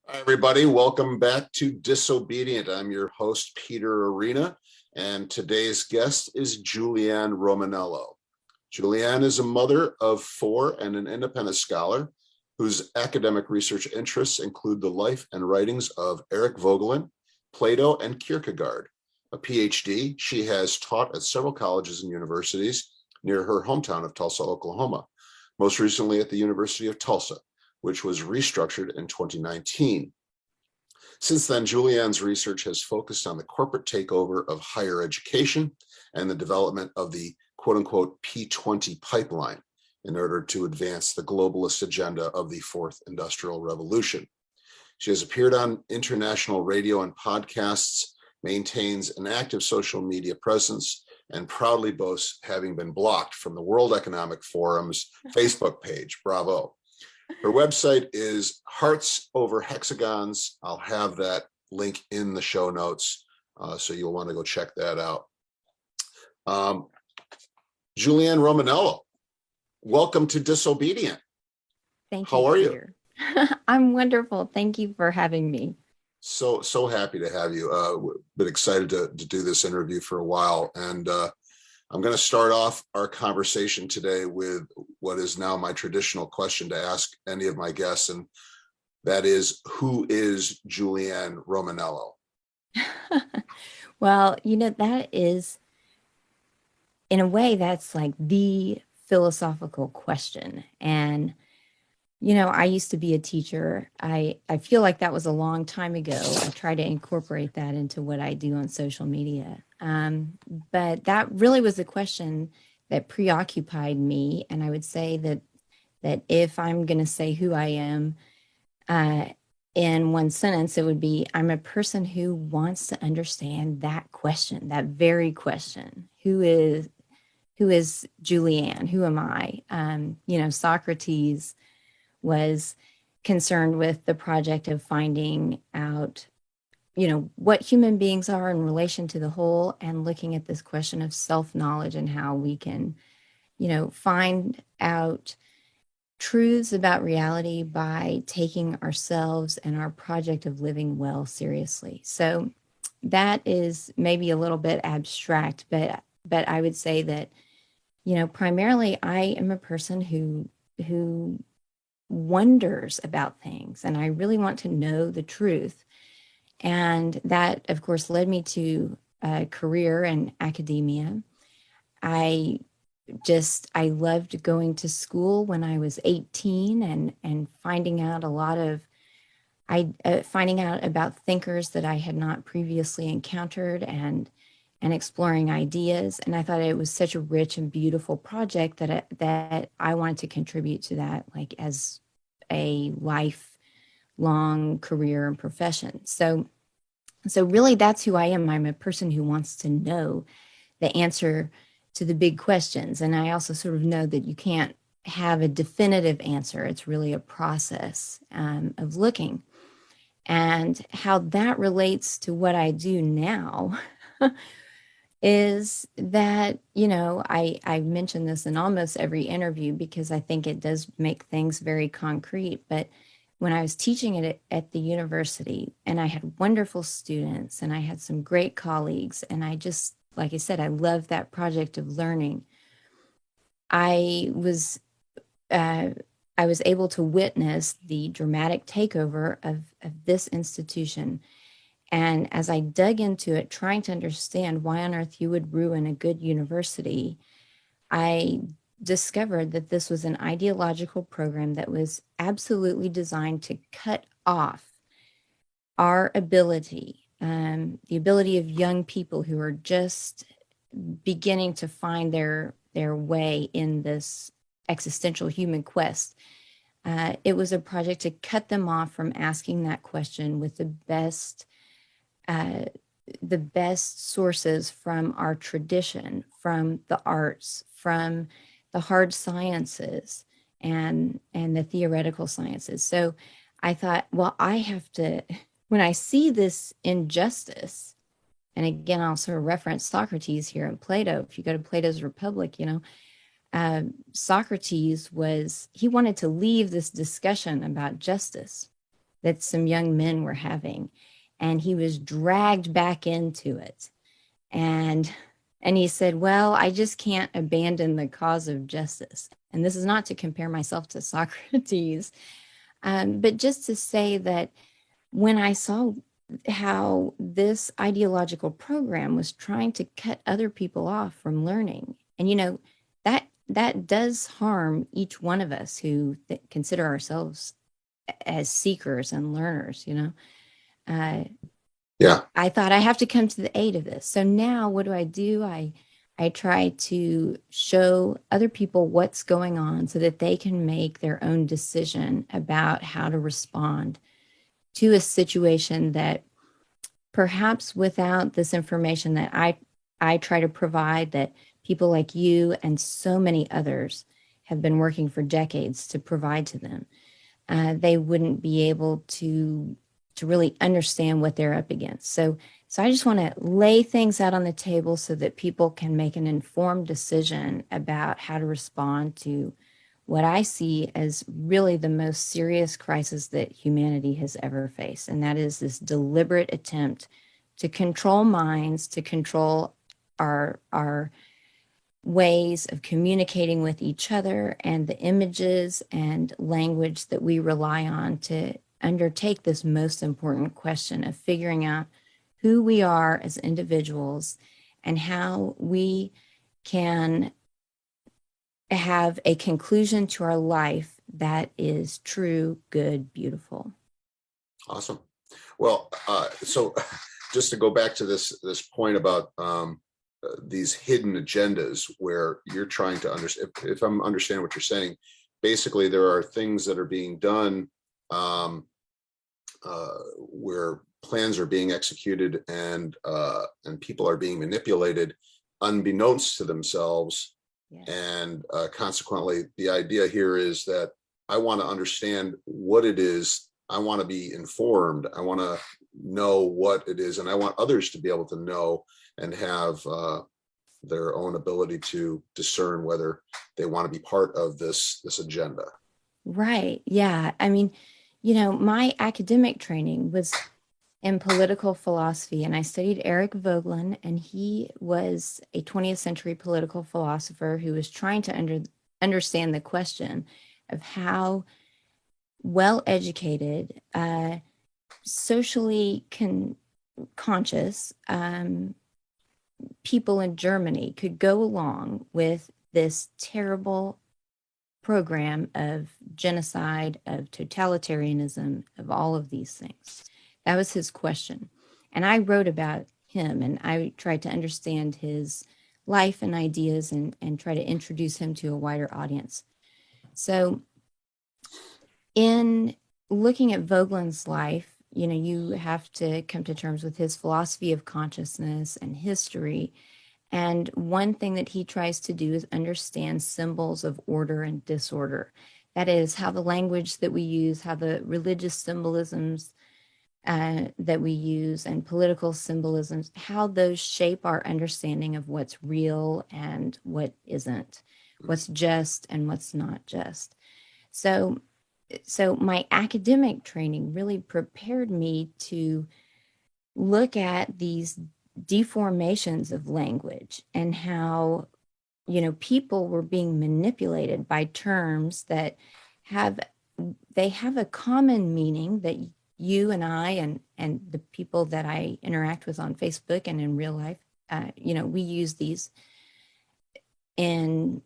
Hi, everybody. Welcome back to Disobedient. I'm your host, Peter Arena, and today's guest is Julianne Romanello. Julianne is a mother of four and an independent scholar whose academic research interests include the life and writings of Eric Voegelin, Plato, and Kierkegaard. A PhD, she has taught at several colleges and universities near her hometown of Tulsa, Oklahoma, most recently at the University of Tulsa, which was restructured in 2019. Since then, Julianne's research has focused on the corporate takeover of higher education and the development of the quote-unquote P20 pipeline in order to advance the globalist agenda of the fourth industrial revolution. She has appeared on international radio and podcasts, maintains an active social media presence, and proudly boasts having been blocked from the World Economic Forum's Facebook page. Bravo. Her website is Hearts Over Hexagons. I'll have that link in the show notes, so you'll want to go check that out. Julianne Romanello, welcome to Disobedient. Thank you. How are Peter. You? I'm wonderful. Thank you for having me. So happy to have you. Been excited to do this interview for a while, and I'm going to start off our conversation today with what is now my traditional question to ask any of my guests, and that is, who is Julianne Romanello? Well, that is, in a way, that's like the philosophical question. And, I used to be a teacher. I feel like that was a long time ago. I try to incorporate that into what I do on social media. But that really was a question that preoccupied me. And I would say that if I'm going to say who I am in one sentence, it would be, I'm a person who wants to understand that question, that very question. Who is Julianne? Who am I? Socrates was concerned with the project of finding out, what human beings are in relation to the whole, and looking at this question of self-knowledge and how we can, find out truths about reality by taking ourselves and our project of living well seriously. So that is maybe a little bit abstract, but I would say that, primarily I am a person who wonders about things, and I really want to know the truth. And that, of course, led me to a career in academia. I loved going to school when I was 18 and finding out finding out about thinkers that I had not previously encountered and exploring ideas. And I thought it was such a rich and beautiful project that I wanted to contribute to that, like as a lifelong career and profession. So really that's who I am. I'm a person who wants to know the answer to the big questions. And I also sort of know that you can't have a definitive answer. It's really a process of looking. And how that relates to what I do now is that, I mention this in almost every interview because I think it does make things very concrete. But when I was teaching it at the university, and I had wonderful students and I had some great colleagues, and I just, like I said, I love that project of learning. I was able to witness the dramatic takeover of this institution. And as I dug into it, trying to understand why on earth you would ruin a good university, I discovered that this was an ideological program that was absolutely designed to cut off our ability, the ability of young people who are just beginning to find their way in this existential human quest. It was a project to cut them off from asking that question with the best sources from our tradition, from the arts, from the hard sciences and the theoretical sciences. So I thought, well, I have to, when I see this injustice, and again, I'll sort of reference Socrates here and Plato. If you go to Plato's Republic, Socrates he wanted to leave this discussion about justice, that some young men were having, and he was dragged back into it. And he said, well, I just can't abandon the cause of justice. And this is not to compare myself to Socrates, but just to say that when I saw how this ideological program was trying to cut other people off from learning, and that does harm each one of us who consider ourselves as seekers and learners. Yeah. I thought I have to come to the aid of this. So now what do? I try to show other people what's going on so that they can make their own decision about how to respond to a situation that perhaps without this information that I try to provide, that people like you and so many others have been working for decades to provide to them, they wouldn't be able to really understand what they're up against. So I just want to lay things out on the table so that people can make an informed decision about how to respond to what I see as really the most serious crisis that humanity has ever faced. And that is this deliberate attempt to control minds, to control our ways of communicating with each other, and the images and language that we rely on to undertake this most important question of figuring out who we are as individuals and how we can have a conclusion to our life that is true, good, beautiful. Awesome. Well, so just to go back to this point about these hidden agendas, where you're trying to understand, if I'm understanding what you're saying, basically there are things that are being done where plans are being executed and people are being manipulated unbeknownst to themselves. Yes. And consequently, the idea here is that I want to understand what it is. I want to be informed. I want to know what it is, and I want others to be able to know and have their own ability to discern whether they want to be part of this agenda. Right. Yeah. I mean, my academic training was in political philosophy, and I studied Eric Voegelin, and he was a 20th century political philosopher who was trying to understand the question of how well-educated, socially conscious people in Germany could go along with this terrible program of genocide, of totalitarianism, of all of these things. That was his question. And I wrote about him, and I tried to understand his life and ideas and try to introduce him to a wider audience. So in looking at Voegelin's life, you have to come to terms with his philosophy of consciousness and history. And one thing that he tries to do is understand symbols of order and disorder. That is, how the language that we use, how the religious symbolisms that we use and political symbolisms, how those shape our understanding of what's real and what isn't, what's just and what's not just. So my academic training really prepared me to look at these deformations of language and how, people were being manipulated by terms that have a common meaning that you and I and the people that I interact with on Facebook and in real life, we use these in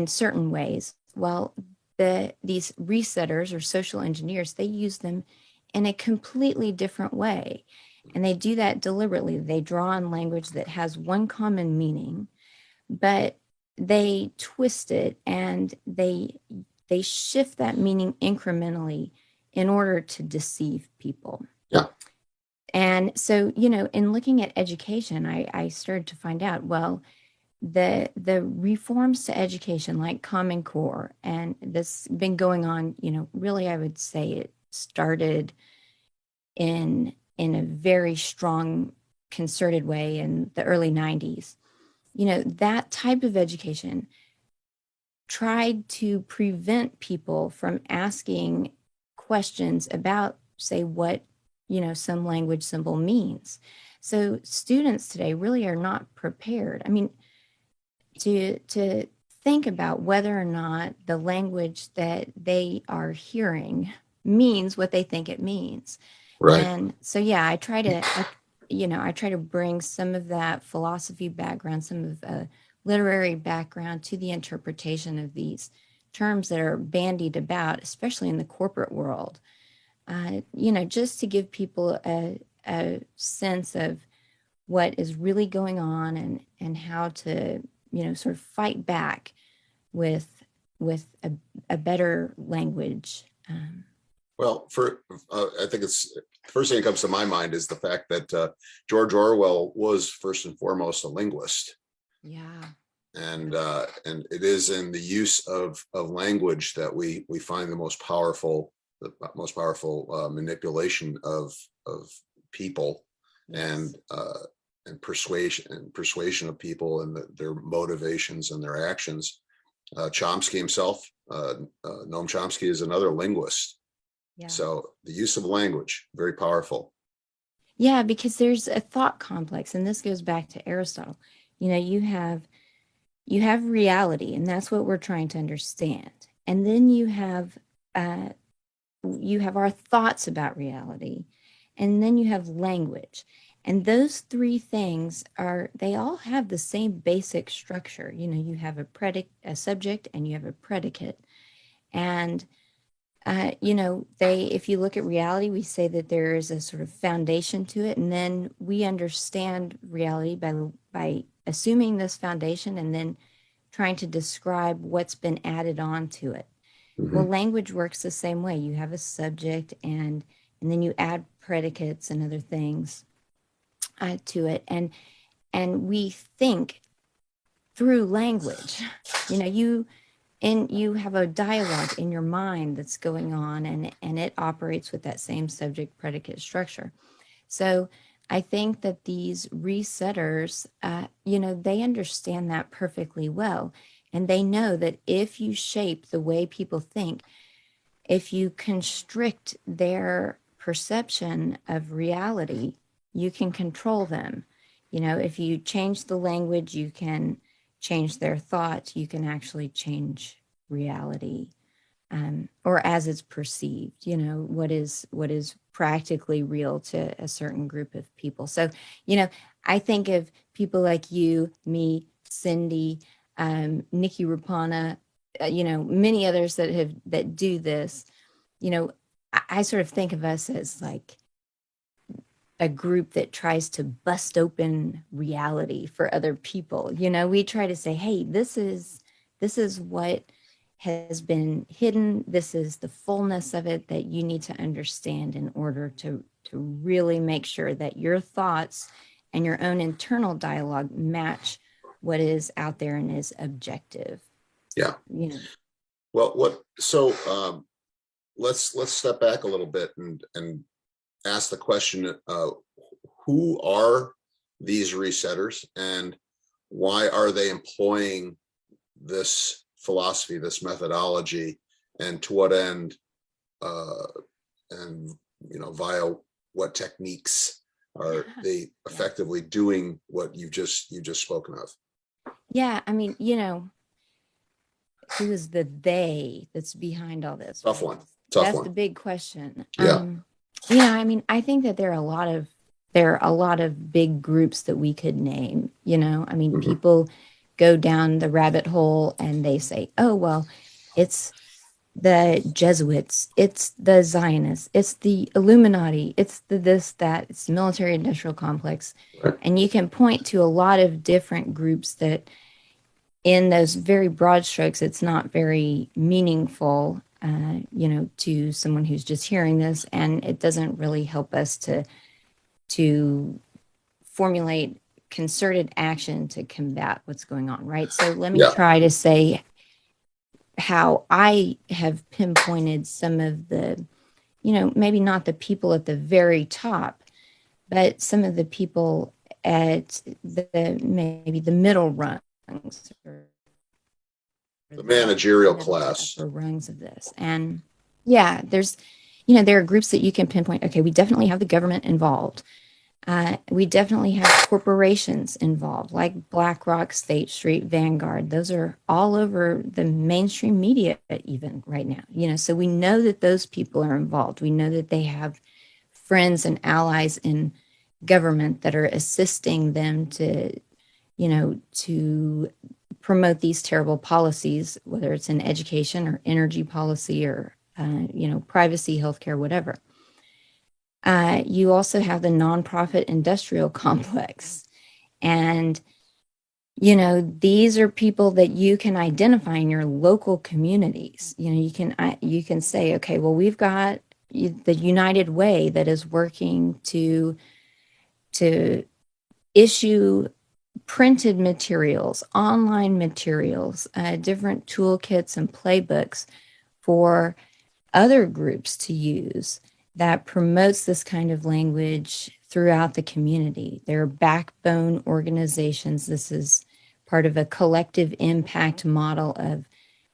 certain ways. Well, these resetters or social engineers, they use them in a completely different way. And they do that deliberately. They draw on language that has one common meaning, but they twist it and they shift that meaning incrementally in order to deceive people. Yeah. And so, in looking at education, I started to find out, well, the reforms to education like Common Core, and this has been going on, really, I would say it started in a very strong concerted way in the early 90s. That type of education tried to prevent people from asking questions about say what, some language symbol means. So students today really are not prepared. I mean, to think about whether or not the language that they are hearing means what they think it means. Right. And so, yeah, I try to bring some of that philosophy background, some of literary background to the interpretation of these terms that are bandied about, especially in the corporate world. Just to give people a sense of what is really going on and how to, sort of fight back with a better language. Well, I think it's first thing that comes to my mind is the fact that George Orwell was first and foremost a linguist. Yeah. And it is in the use of language that we find the most powerful manipulation of people, Yes. and persuasion of people and their motivations and their actions. Chomsky himself, Noam Chomsky, is another linguist. Yeah. So the use of language, very powerful. Yeah, because there's a thought complex, and this goes back to Aristotle. You have reality, and that's what we're trying to understand. And then you have our thoughts about reality, and then you have language. And those three things they all have the same basic structure. You have a subject, and you have a predicate. And if you look at reality, we say that there is a sort of foundation to it, and then we understand reality by assuming this foundation and then trying to describe what's been added on to it. Mm-hmm. Well, language works the same way. You have a subject, and then you add predicates and other things to it, and we think through language. You have a dialogue in your mind that's going on, and it operates with that same subject predicate structure. So I think that these resetters, they understand that perfectly well. And they know that if you shape the way people think, if you constrict their perception of reality, you can control them. If you change the language, you can change their thoughts. You can actually change reality, or as it's perceived, what is practically real to a certain group of people. So, I think of people like you, me, Cindy, Nikki Rapana, many others that do this. I sort of think of us as like a group that tries to bust open reality for other people. We try to say, hey, this is what has been hidden. This is the fullness of it that you need to understand in order to really make sure that your thoughts and your own internal dialogue match what is out there and is objective. Yeah. Well, let's step back a little bit and ask the question, who are these resetters, and why are they employing this philosophy, this methodology, and to what end, and via what techniques are they effectively doing what you've just spoken of? Yeah, I mean, who is the they that's behind all this? Tough Right? one. That's the big question. Yeah. I mean, I think that there are a lot of big groups that we could name. I mean, people go down the rabbit hole and they say, oh, well, it's the Jesuits, it's the Zionists, it's the Illuminati, it's the this, that, it's the military industrial complex. Right. And you can point to a lot of different groups that in those very broad strokes, it's not very meaningful, to someone who's just hearing this, and it doesn't really help us to formulate concerted action to combat what's going on, right? So let me try to say how I have pinpointed some of the, maybe not the people at the very top, but some of the people at maybe the middle rungs, or the managerial class, upper rungs of this. And yeah, there's there are groups that you can pinpoint. Okay, we definitely have the government involved. We definitely have corporations involved, like BlackRock, State Street, Vanguard. Those are all over the mainstream media, even right now. So we know that those people are involved. We know that they have friends and allies in government that are assisting them to promote these terrible policies, whether it's in education or energy policy or privacy, healthcare, whatever. You also have the nonprofit industrial complex. And, these are people that you can identify in your local communities. You can say, okay, well, we've got the United Way that is working to issue printed materials, online materials, different toolkits and playbooks for other groups to use that promotes this kind of language throughout the community. There are backbone organizations. This is part of a collective impact model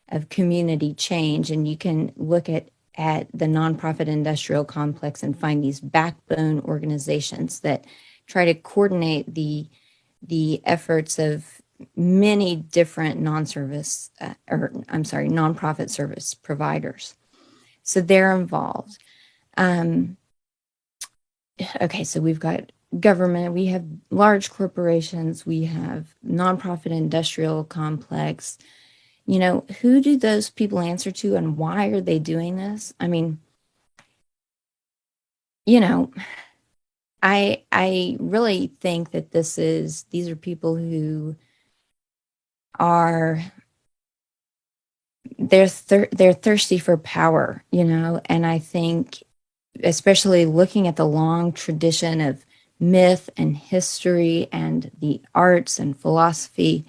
of community change. And you can look at the nonprofit industrial complex and find these backbone organizations that try to coordinate the efforts of many different nonprofit service providers. So they're involved. Okay, so we've got government, we have large corporations, we have nonprofit industrial complex. Who do those people answer to, and why are they doing this? I mean, I really think that these are people who are they're thirsty for power, and I think, especially looking at the long tradition of myth and history and the arts and philosophy,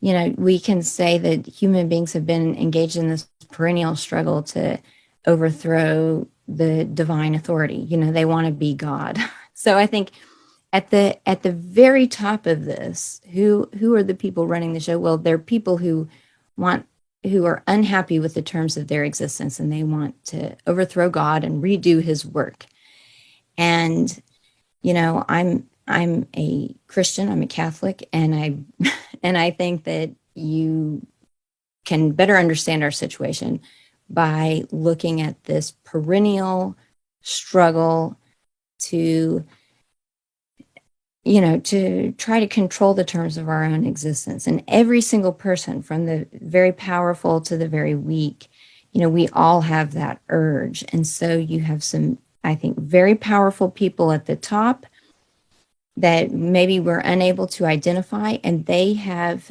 we can say that human beings have been engaged in this perennial struggle to overthrow the divine authority. They want to be God. So I think at the very top of this, who are the people running the show? Well, they're people who are unhappy with the terms of their existence, and they want to overthrow God and redo his work. And I'm a Christian, I'm a Catholic, and I think that you can better understand our situation by looking at this perennial struggle to try to control the terms of our own existence. And every single person, from the very powerful to the very weak, we all have that urge. And so you have some, I think, very powerful people at the top that maybe we're unable to identify, and they have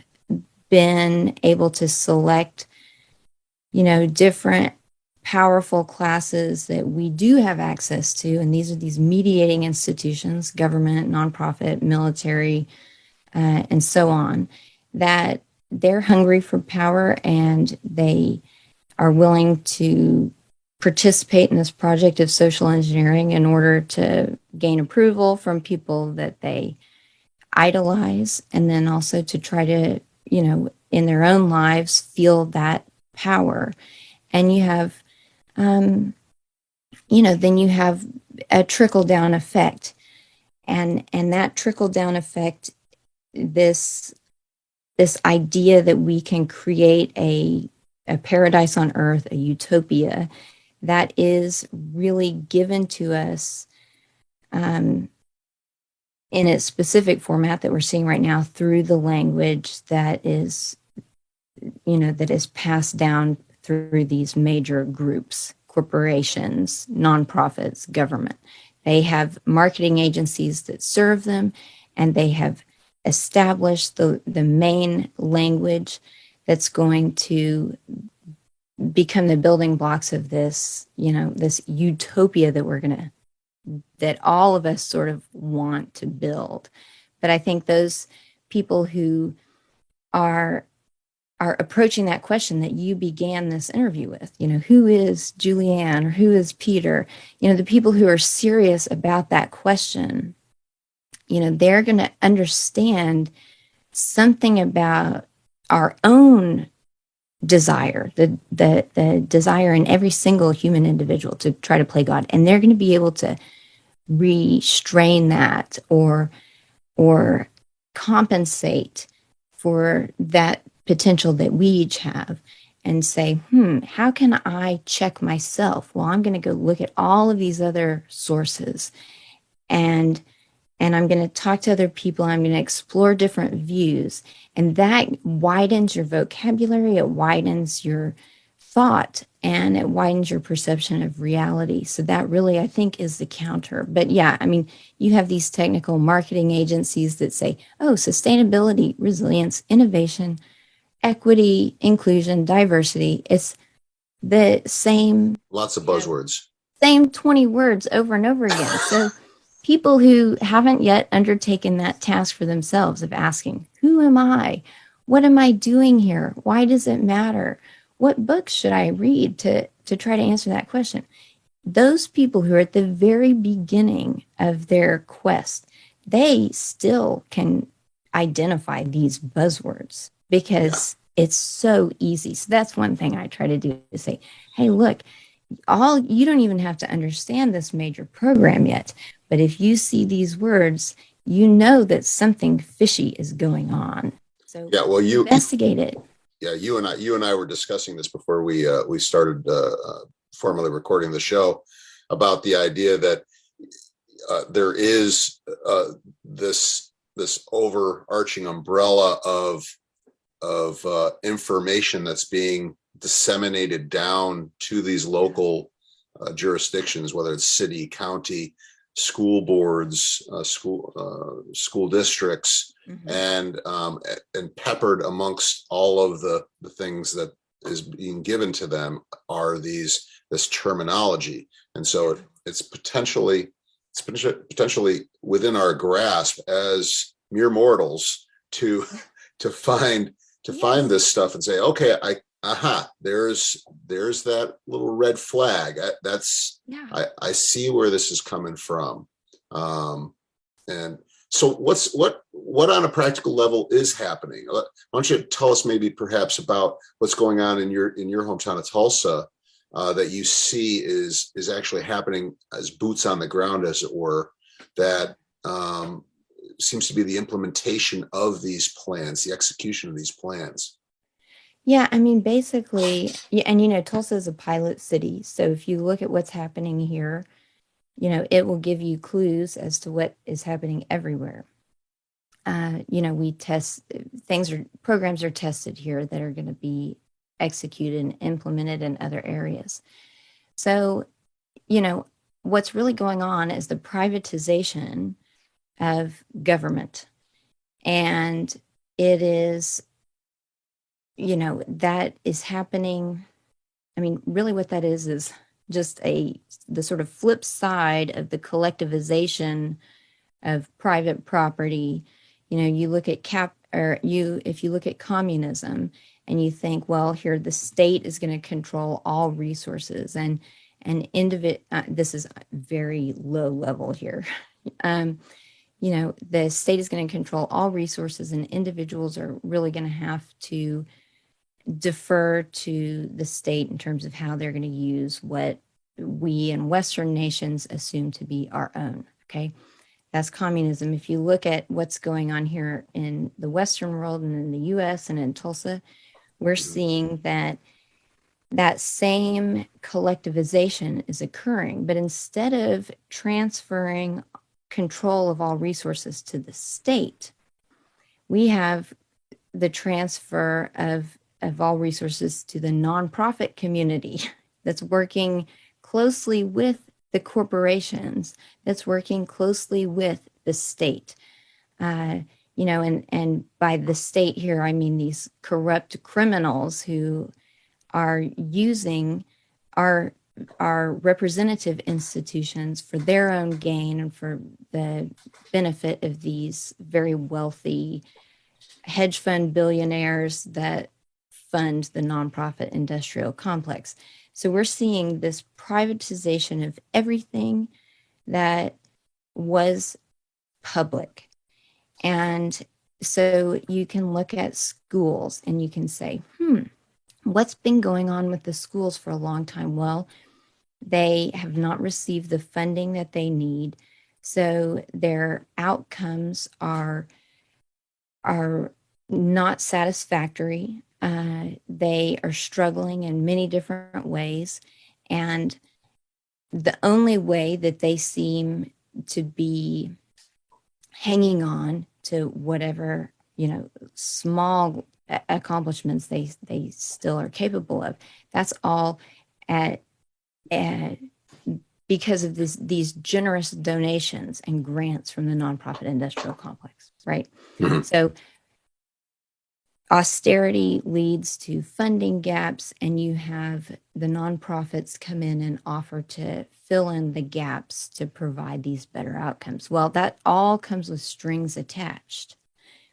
been able to select, different powerful classes that we do have access to. And these are these mediating institutions, government, nonprofit, military, and so on, that they're hungry for power, and they are willing to participate in this project of social engineering in order to gain approval from people that they idolize, and then also to try to, in their own lives, feel that power. And you have, then you have a trickle down effect, and that trickle down effect, this idea that we can create a paradise on earth, a utopia that is really given to us in its specific format that we're seeing right now through the language that is passed down through these major groups, corporations, nonprofits, government. They have marketing agencies that serve them, and they have established the main language that's going to become the building blocks of this, this utopia that all of us sort of want to build. But I think those people who are approaching that question that you began this interview with, who is Julianne or who is Peter, the people who are serious about that question, they're going to understand something about our own desire, the desire in every single human individual to try to play God. And they're going to be able to restrain that or compensate for that potential that we each have and say, how can I check myself? Well, I'm going to go look at all of these other sources and I'm going to talk to other people. I'm going to explore different views. And that widens your vocabulary. It widens your thought and it widens your perception of reality. So that really, I think, is the counter. But yeah, I mean, you have these technical marketing agencies that say, oh, sustainability, resilience, innovation, equity, inclusion, diversity. It's the same. Lots of buzzwords. Same 20 words over and over again. So people who haven't yet undertaken that task for themselves of asking, who am I? What am I doing here? Why does it matter? What books should I read to try to answer that question? Those people who are at the very beginning of their quest, they still can identify these buzzwords because it's so easy. So that's one thing I try to do is say, hey, look, you don't even have to understand this major program yet. But if you see these words, you know that something fishy is going on. So you investigate it. Yeah, you and I were discussing this before we started formally recording the show about the idea that there is this overarching umbrella of information that's being disseminated down to these local jurisdictions, whether it's city, county, school boards, school districts, and peppered amongst all of the things that is being given to them are this terminology, and so it's potentially within our grasp as mere mortals to find this stuff and say, okay, there's that little red flag. I see where this is coming from. And so what on a practical level is happening? Why don't you tell us maybe perhaps about what's going on in your hometown of Tulsa that you see is actually happening as boots on the ground, as it were, that seems to be the implementation of these plans, the execution of these plans. Yeah, I mean, basically, and Tulsa is a pilot city. So if you look at what's happening here, it will give you clues as to what is happening everywhere. We test programs are tested here that are going to be executed and implemented in other areas. So, what's really going on is the privatization of government. And it is, that is happening. I mean, really what that is just the sort of flip side of the collectivization of private property. You look at if you look at communism and you think, well, here the state is going to control all resources and this is very low level here. The state is going to control all resources and individuals are really going to have to defer to the state in terms of how they're going to use what we in Western nations assume to be our own. Okay. That's communism. If you look at what's going on here in the Western world and in the US and in Tulsa, we're seeing that same collectivization is occurring, but instead of transferring control of all resources to the state, we have the transfer of all resources to the nonprofit community that's working closely with the corporations, that's working closely with the state. And by the state here, I mean these corrupt criminals who are using our representative institutions for their own gain and for the benefit of these very wealthy hedge fund billionaires that fund the nonprofit industrial complex. So we're seeing this privatization of everything that was public. And so you can look at schools and you can say, what's been going on with the schools for a long time? Well, they have not received the funding that they need. So their outcomes are not satisfactory. They are struggling in many different ways. And the only way that they seem to be hanging on to whatever, small accomplishments they still are capable of, that's all at, at because of these generous donations and grants from the nonprofit industrial complex, right? Mhm. So austerity leads to funding gaps, and you have the nonprofits come in and offer to fill in the gaps to provide these better outcomes. Well, that all comes with strings attached.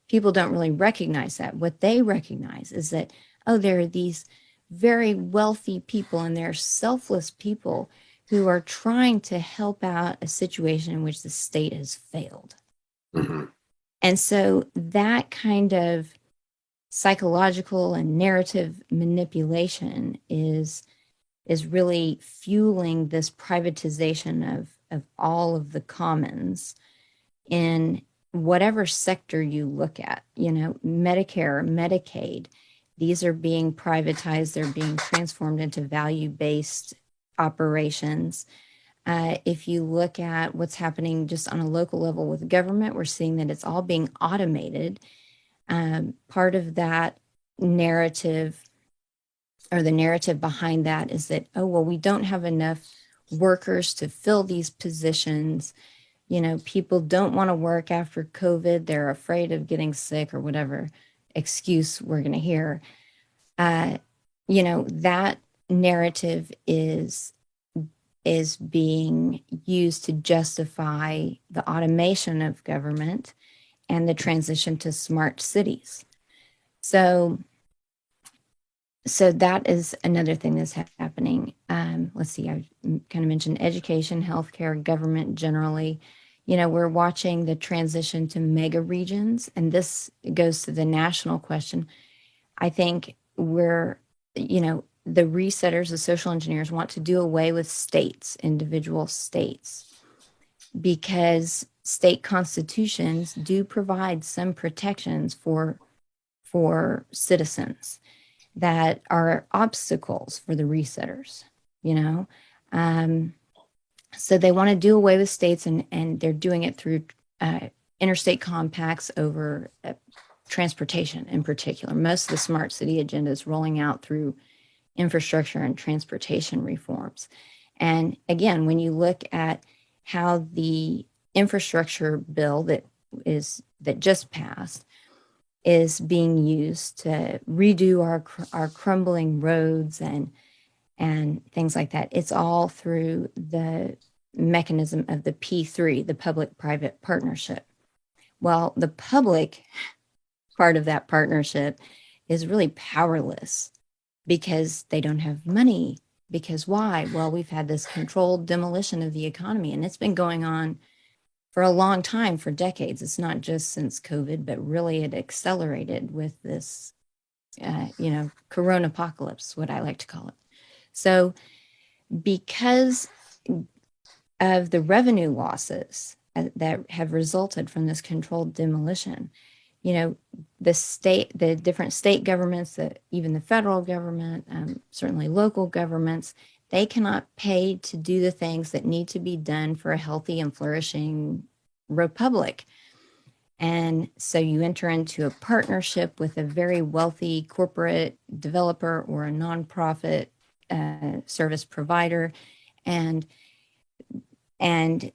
People don't really recognize that. What they recognize is that, oh, there are these very wealthy people and they're selfless people who are trying to help out a situation in which the state has failed. Mhm. And so that kind of psychological and narrative manipulation is really fueling this privatization of all of the commons in whatever sector you look at. Medicare, Medicaid, these are being privatized. They're being transformed into value-based operations. If you look at what's happening just on a local level with government, we're seeing that it's all being automated. Part of that narrative, or the narrative behind that, is that, oh, well, we don't have enough workers to fill these positions. People don't want to work after COVID. They're afraid of getting sick, or whatever excuse we're going to hear. That narrative is being used to justify the automation of government and the transition to smart cities. So that is another thing that's happening. Let's see, I kind of mentioned education, healthcare, government generally. We're watching the transition to mega regions, and this goes to the national question. I think the resetters, the social engineers, want to do away with states, individual states, because state constitutions do provide some protections for citizens that are obstacles for the resetters. So they want to do away with states, and they're doing it through interstate compacts over transportation in particular. Most of the smart city agenda is rolling out through infrastructure and transportation reforms. And again, when you look at how the infrastructure bill that just passed is being used to redo our crumbling roads and things like that, it's all through the mechanism of the P3, the public-private partnership. Well, the public part of that partnership is really powerless because they don't have money. Because why? Well, we've had this controlled demolition of the economy, and it's been going on for a long time, for decades. It's not just since COVID, but really it accelerated with this, corona apocalypse, what I like to call it. So because of the revenue losses that have resulted from this controlled demolition, the different state governments, even the federal government, certainly local governments, they cannot pay to do the things that need to be done for a healthy and flourishing republic. And so you enter into a partnership with a very wealthy corporate developer or a nonprofit service provider, and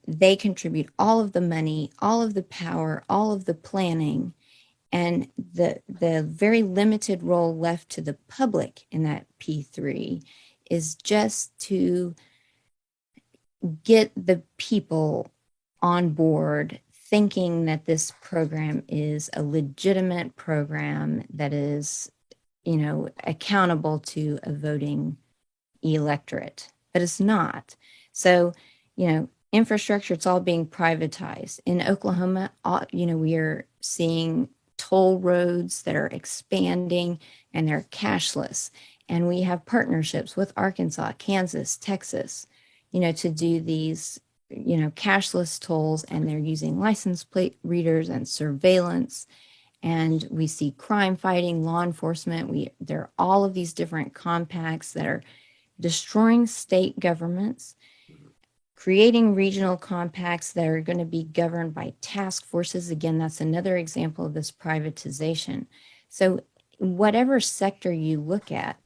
they contribute all of the money, all of the power, all of the planning, and the very limited role left to the public in that P3 is just to get the people on board, thinking that this program is a legitimate program that is, accountable to a voting electorate, but it's not. So, infrastructure, it's all being privatized. In Oklahoma, we are seeing toll roads that are expanding, and they're cashless. And we have partnerships with Arkansas, Kansas, Texas, to do these, cashless tolls, and they're using license plate readers and surveillance. And we see crime fighting, law enforcement. There are all of these different compacts that are destroying state governments, creating regional compacts that are going to be governed by task forces. Again, that's another example of this privatization. So whatever sector you look at,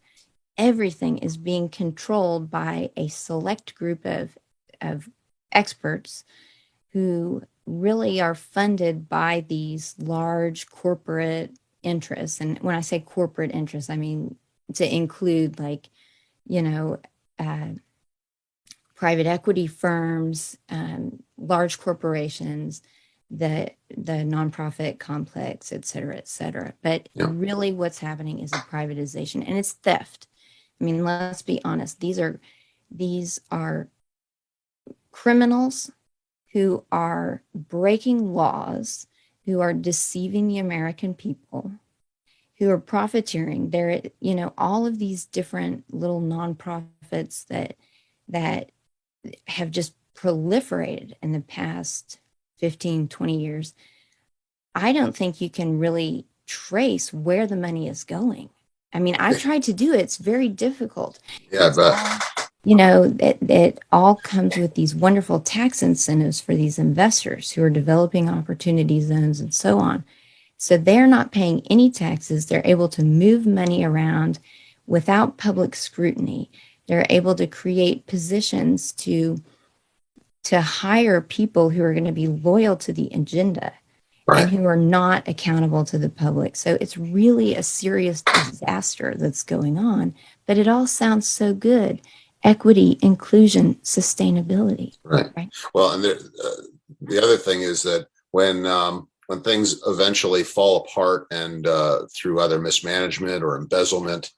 everything is being controlled by a select group of experts who really are funded by these large corporate interests. And when I say corporate interests, I mean to include private equity firms, large corporations, the nonprofit complex, et cetera, et cetera. But really what's happening is a privatization, and it's theft. I mean, let's be honest. These are criminals who are breaking laws, who are deceiving the American people, who are profiteering. There, all of these different little nonprofits that have just proliferated in the past 15, 20 years. I don't think you can really trace where the money is going. I mean, I've tried to do it. It's very difficult. Yeah, but it all comes with these wonderful tax incentives for these investors who are developing opportunity zones and so on. So they're not paying any taxes. They're able to move money around without public scrutiny. They're able to create positions to hire people who are going to be loyal to the agenda and who are not accountable to the public. So it's really a serious disaster that's going on, but it all sounds so good. Equity, inclusion, sustainability. Right. Well, and the other thing is that when things eventually fall apart and through either mismanagement or embezzlement,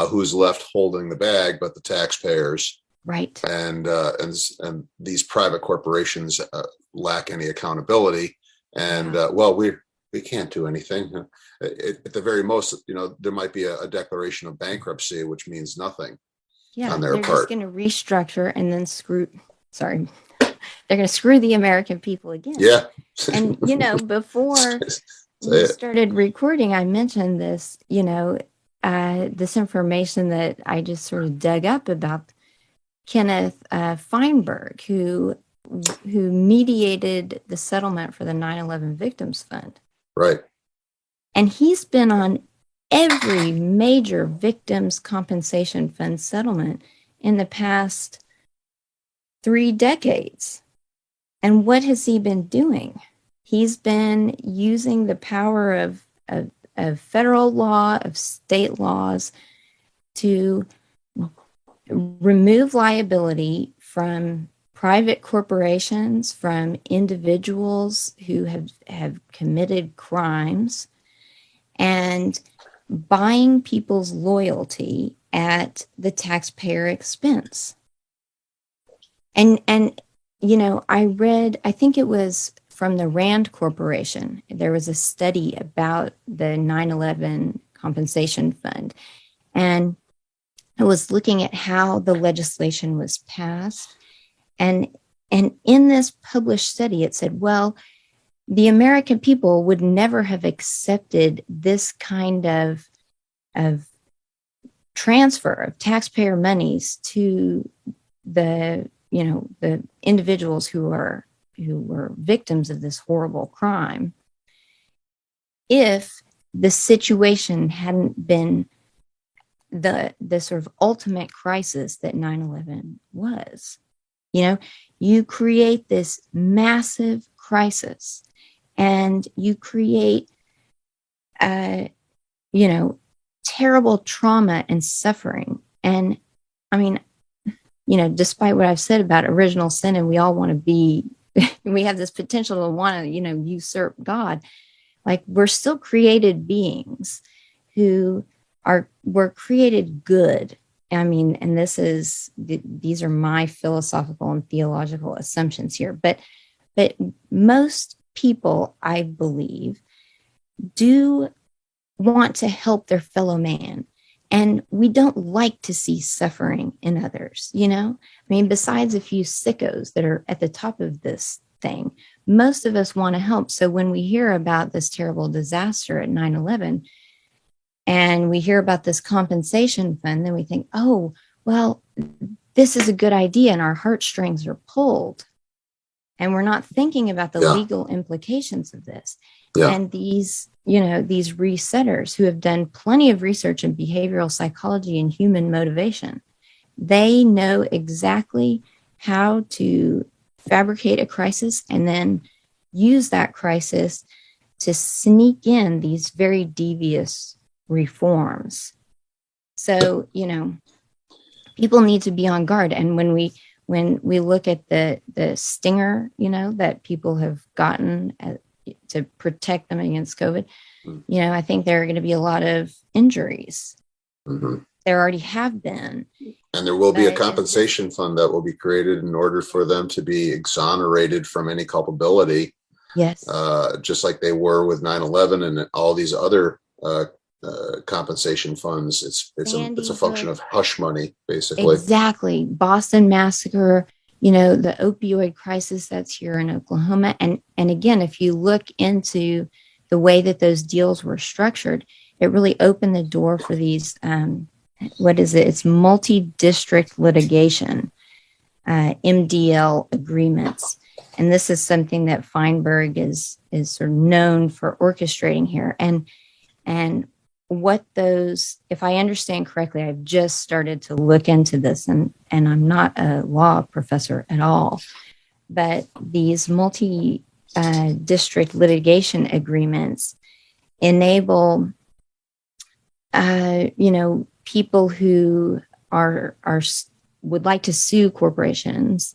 who's left holding the bag but the taxpayers? Right. And these private corporations lack any accountability. And we can't do anything. At the very most, there might be a declaration of bankruptcy, which means nothing. Yeah, on their they're part. just going to restructure and then they're going to screw the American people again. Yeah. And, before we started recording, I mentioned this, this information that I just sort of dug up about Kenneth Feinberg, who mediated the settlement for the 9/11 Victims Fund. Right. And he's been on every major victims compensation fund settlement in the past 3 decades. And what has he been doing? He's been using the power of federal law, of state laws, to remove liability from private corporations, from individuals who have committed crimes, and buying people's loyalty at the taxpayer expense. And I read, I think it was from the Rand Corporation, there was a study about the 9/11 compensation fund, and it was looking at how the legislation was passed. And in this published study, it said, well, the American people would never have accepted this kind of transfer of taxpayer monies to the individuals who were victims of this horrible crime if the situation hadn't been the sort of ultimate crisis that 9/11 was. You create this massive crisis, and you create terrible trauma and suffering. And I mean, despite what I've said about original sin, and we all want to be, we have this potential to want to, usurp God. Like, we're still created beings who were created good. I mean, and these are my philosophical and theological assumptions here, but most people, I believe, do want to help their fellow man. And we don't like to see suffering in others, you know? I mean, besides a few sickos that are at the top of this thing, most of us want to help. So when we hear about this terrible disaster at 9/11 and we hear about this compensation fund, then we think, oh, well, this is a good idea. And our heartstrings are pulled. And we're not thinking about the legal implications of this. And these, these resetters who have done plenty of research in behavioral psychology and human motivation, they know exactly how to fabricate a crisis and then use that crisis to sneak in these very devious reforms. So, people need to be on guard. And when we look at the stinger, that people have gotten to protect them against COVID, I think there are going to be a lot of injuries. Mm-hmm. There already have been. And there will be a compensation fund that will be created in order for them to be exonerated from any culpability. Yes. Just like they were with 9/11 and all these other compensation funds. It's a function of hush money, basically. Exactly. Boston Massacre, the opioid crisis that's here in Oklahoma. And again, if you look into the way that those deals were structured, it really opened the door for these, it's multi-district litigation, MDL agreements. And this is something that Feinberg is sort of known for orchestrating here. And what those, if I understand correctly, I've just started to look into this, and I'm not a law professor at all, but these multi-district litigation agreements enable, people who would like to sue corporations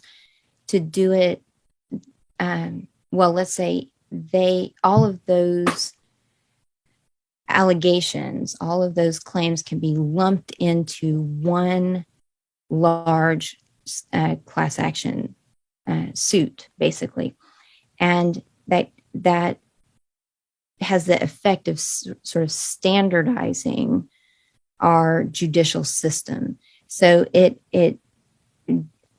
to do it. Let's say all of those allegations, all of those claims can be lumped into one large class action suit, basically. And that has the effect of sort of standardizing our judicial system. So it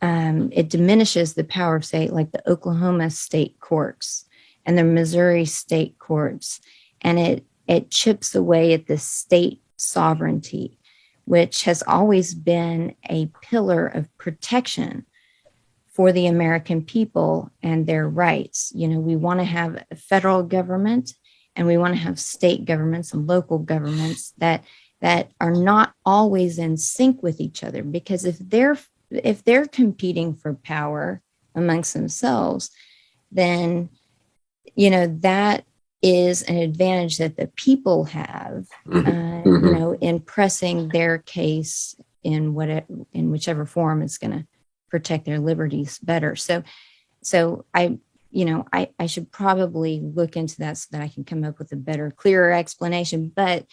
diminishes the power of, say, like the Oklahoma state courts and the Missouri state courts, and it chips away at the state sovereignty, which has always been a pillar of protection for the American people and their rights. We want to have a federal government, and we want to have state governments and local governments that are not always in sync with each other, because if they're competing for power amongst themselves, then that is an advantage that the people have, in pressing their case in whichever form is going to protect their liberties better. So I should probably look into that so that I can come up with a better, clearer explanation. But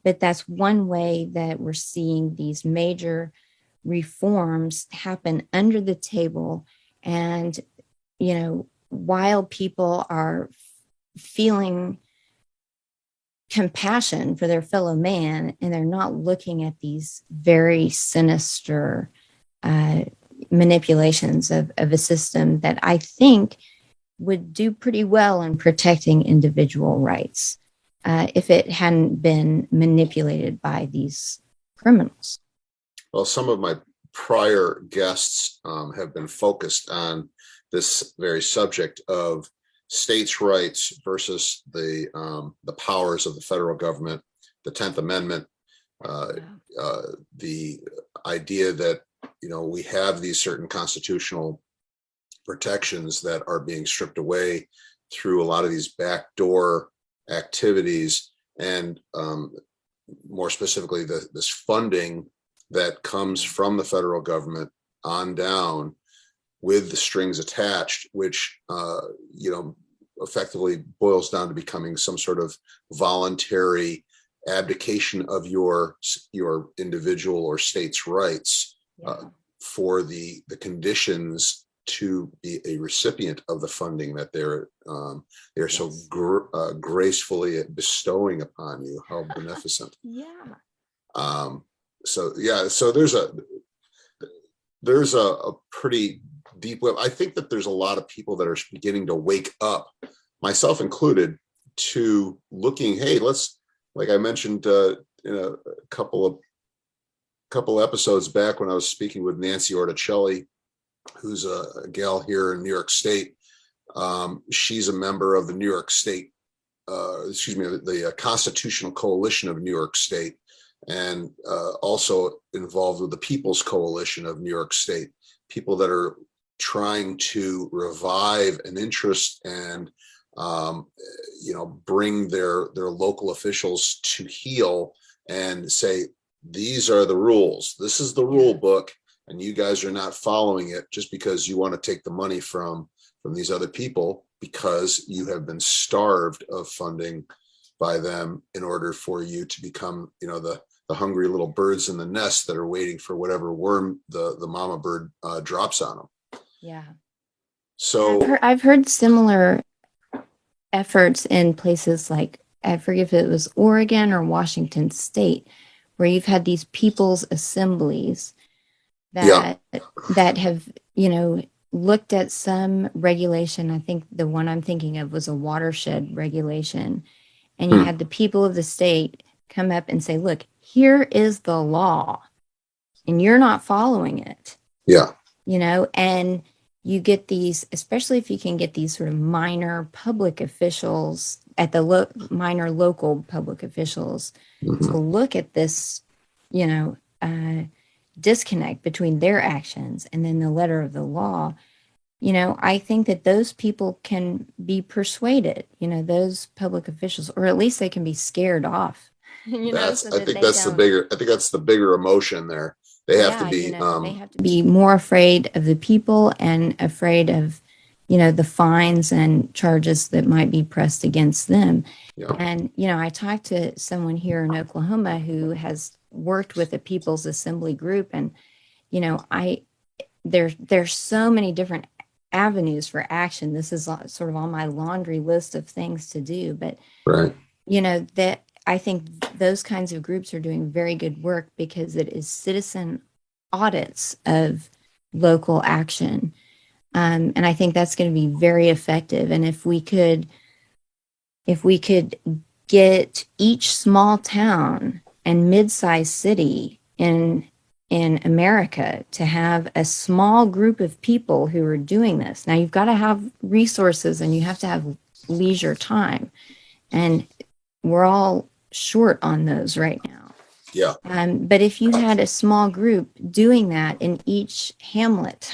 that's one way that we're seeing these major reforms happen under the table. And, while people are feeling compassion for their fellow man, and they're not looking at these very sinister manipulations of a system that I think would do pretty well in protecting individual rights if it hadn't been manipulated by these criminals. Well, some of my prior guests have been focused on this very subject of states' rights versus the powers of the federal government, the 10th Amendment, the idea that, we have these certain constitutional protections that are being stripped away through a lot of these backdoor activities, and more specifically, this funding that comes from the federal government on down with the strings attached, which, effectively boils down to becoming some sort of voluntary abdication of your individual or state's rights for the conditions to be a recipient of the funding that they're so gracefully bestowing upon you. How beneficent. So yeah, so there's a pretty deep web. I think that there's a lot of people that are beginning to wake up, myself included, to looking, hey, let's, like I mentioned in a couple episodes back when I was speaking with Nancy Orticelli, who's a gal here in New York State. She's a member of the New York State, the Constitutional Coalition of New York State, and also involved with the People's Coalition of New York State, people that are trying to revive an interest and bring their local officials to heel and say, these are the rules. This is the rule book, and you guys are not following it just because you want to take the money from these other people, because you have been starved of funding by them in order for you to become, the hungry little birds in the nest that are waiting for whatever worm the mama bird drops on them. Yeah. So I've heard similar efforts in places like, I forget if it was Oregon or Washington State, where you've had these people's assemblies that have, looked at some regulation. I think the one I'm thinking of was a watershed regulation. And you had the people of the state come up and say, look, here is the law, and you're not following it. Yeah. And you get these, especially if you can get these sort of minor public officials at the minor local public officials to look at this, disconnect between their actions and then the letter of the law. I think that those people can be persuaded, those public officials, or at least they can be scared off. I think that's the bigger emotion there. They have to be, they have to be more afraid of the people and afraid of, the fines and charges that might be pressed against them. Yeah. And, I talked to someone here in Oklahoma who has worked with a People's Assembly group, and, there's so many different avenues for action. This is sort of on my laundry list of things to do, but, right. That I think those kinds of groups are doing very good work because it is citizen audits of local action. And I think that's going to be very effective. And if we could get each small town and mid-sized city in America to have a small group of people who are doing this. Now you've got to have resources and you have to have leisure time. And we're all short on those right now. Yeah. But if you had a small group doing that in each hamlet,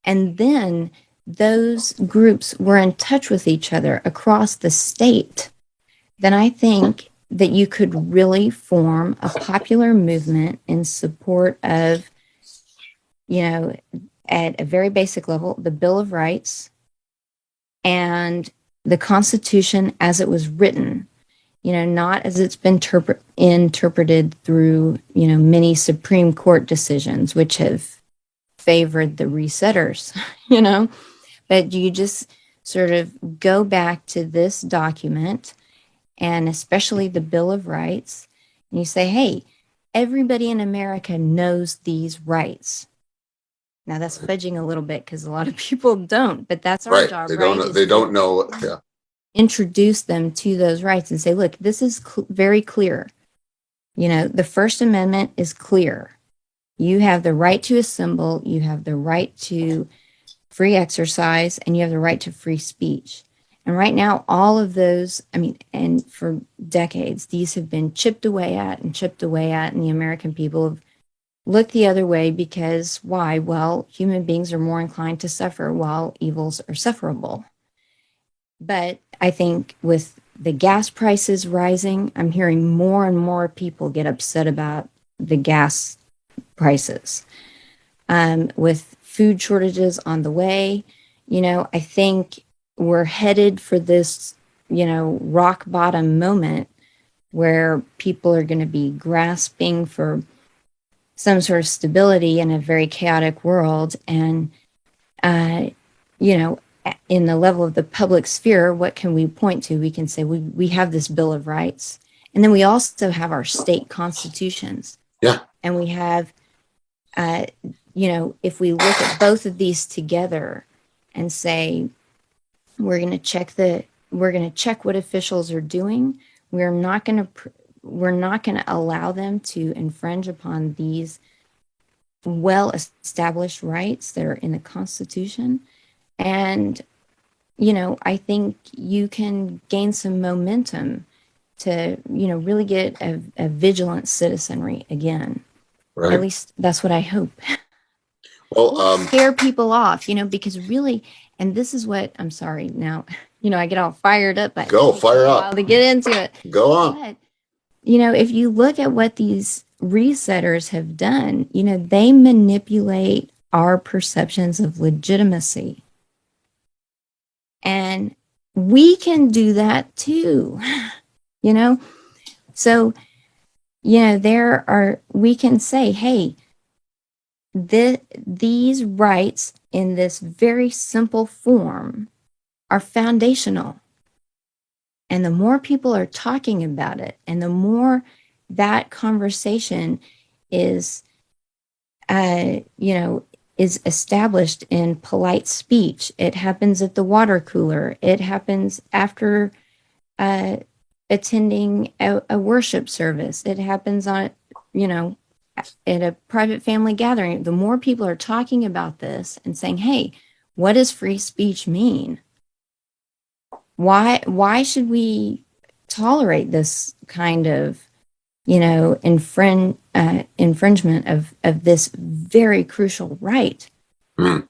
and then those groups were in touch with each other across the state, then I think that you could really form a popular movement in support of, at a very basic level, the Bill of Rights and the Constitution as it was written, not as it's been interpreted through, many Supreme Court decisions, which have favored the resetters, but you just sort of go back to this document, and especially the Bill of Rights, and you say, hey, everybody in America knows these rights. Now that's fudging a little bit because a lot of people don't, but that's our job, right? They don't know. Yeah. Introduce them to those rights and say, look, this is very clear. The First Amendment is clear. You have the right to assemble, you have the right to free exercise, and you have the right to free speech. And right now, all of those, and for decades, these have been chipped away at, and the American people have looked the other way because why? Well, human beings are more inclined to suffer while evils are sufferable. But I think with the gas prices rising, I'm hearing more and more people get upset about the gas prices. With food shortages on the way, I think we're headed for this, rock bottom moment where people are going to be grasping for some sort of stability in a very chaotic world. And, in the level of the public sphere, what can we point to? We can say we have this Bill of Rights. And then we also have our state constitutions. Yeah. And we have, if we look at both of these together and say, we're going to check what officials are doing. We're not going to allow them to infringe upon these well-established rights that are in the Constitution. And, I think you can gain some momentum to, really get a vigilant citizenry again. Right. At least that's what I hope. Well, Scare people off, because really, and this is what, I'm sorry, now, I get all fired up, but go fire a up. while to get into it. Go on. But, if you look at what these resetters have done, they manipulate our perceptions of legitimacy. And we can do that too, So, we can say, hey, these rights in this very simple form are foundational. And the more people are talking about it, and the more that conversation is, is established in polite speech. It happens at the water cooler. It happens after attending a worship service. It happens on, at a private family gathering. The more people are talking about this and saying, hey, what does free speech mean? Why should we tolerate this kind of, infringement of this very crucial right? Mm.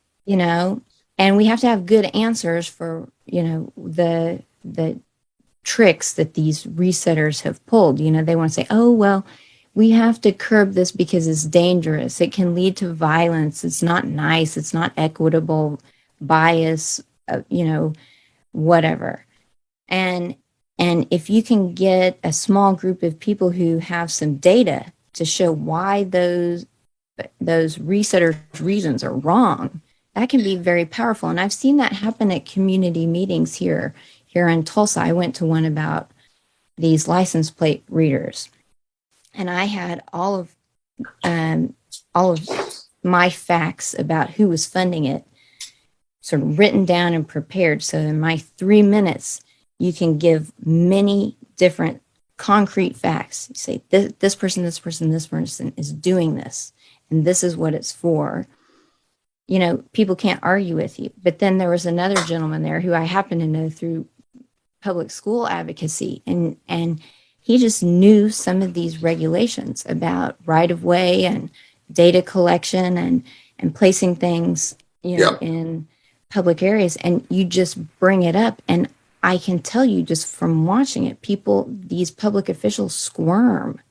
And we have to have good answers for, the tricks that these resetters have pulled. They want to say, oh, well, we have to curb this because it's dangerous. It can lead to violence. It's not nice. It's not equitable, bias, whatever. And if you can get a small group of people who have some data to show why those resetters' reasons are wrong, that can be very powerful. And I've seen that happen at community meetings here in Tulsa. I went to one about these license plate readers, and I had all of my facts about who was funding it sort of written down and prepared. So in my 3 minutes, you can give many different concrete facts. You say, this person is doing this, and this is what it's for. People can't argue with you. But then there was another gentleman there who I happen to know through public school advocacy, and he just knew some of these regulations about right-of-way and data collection and placing things, in public areas. And you just bring it up, and I can tell you just from watching it, these public officials squirm.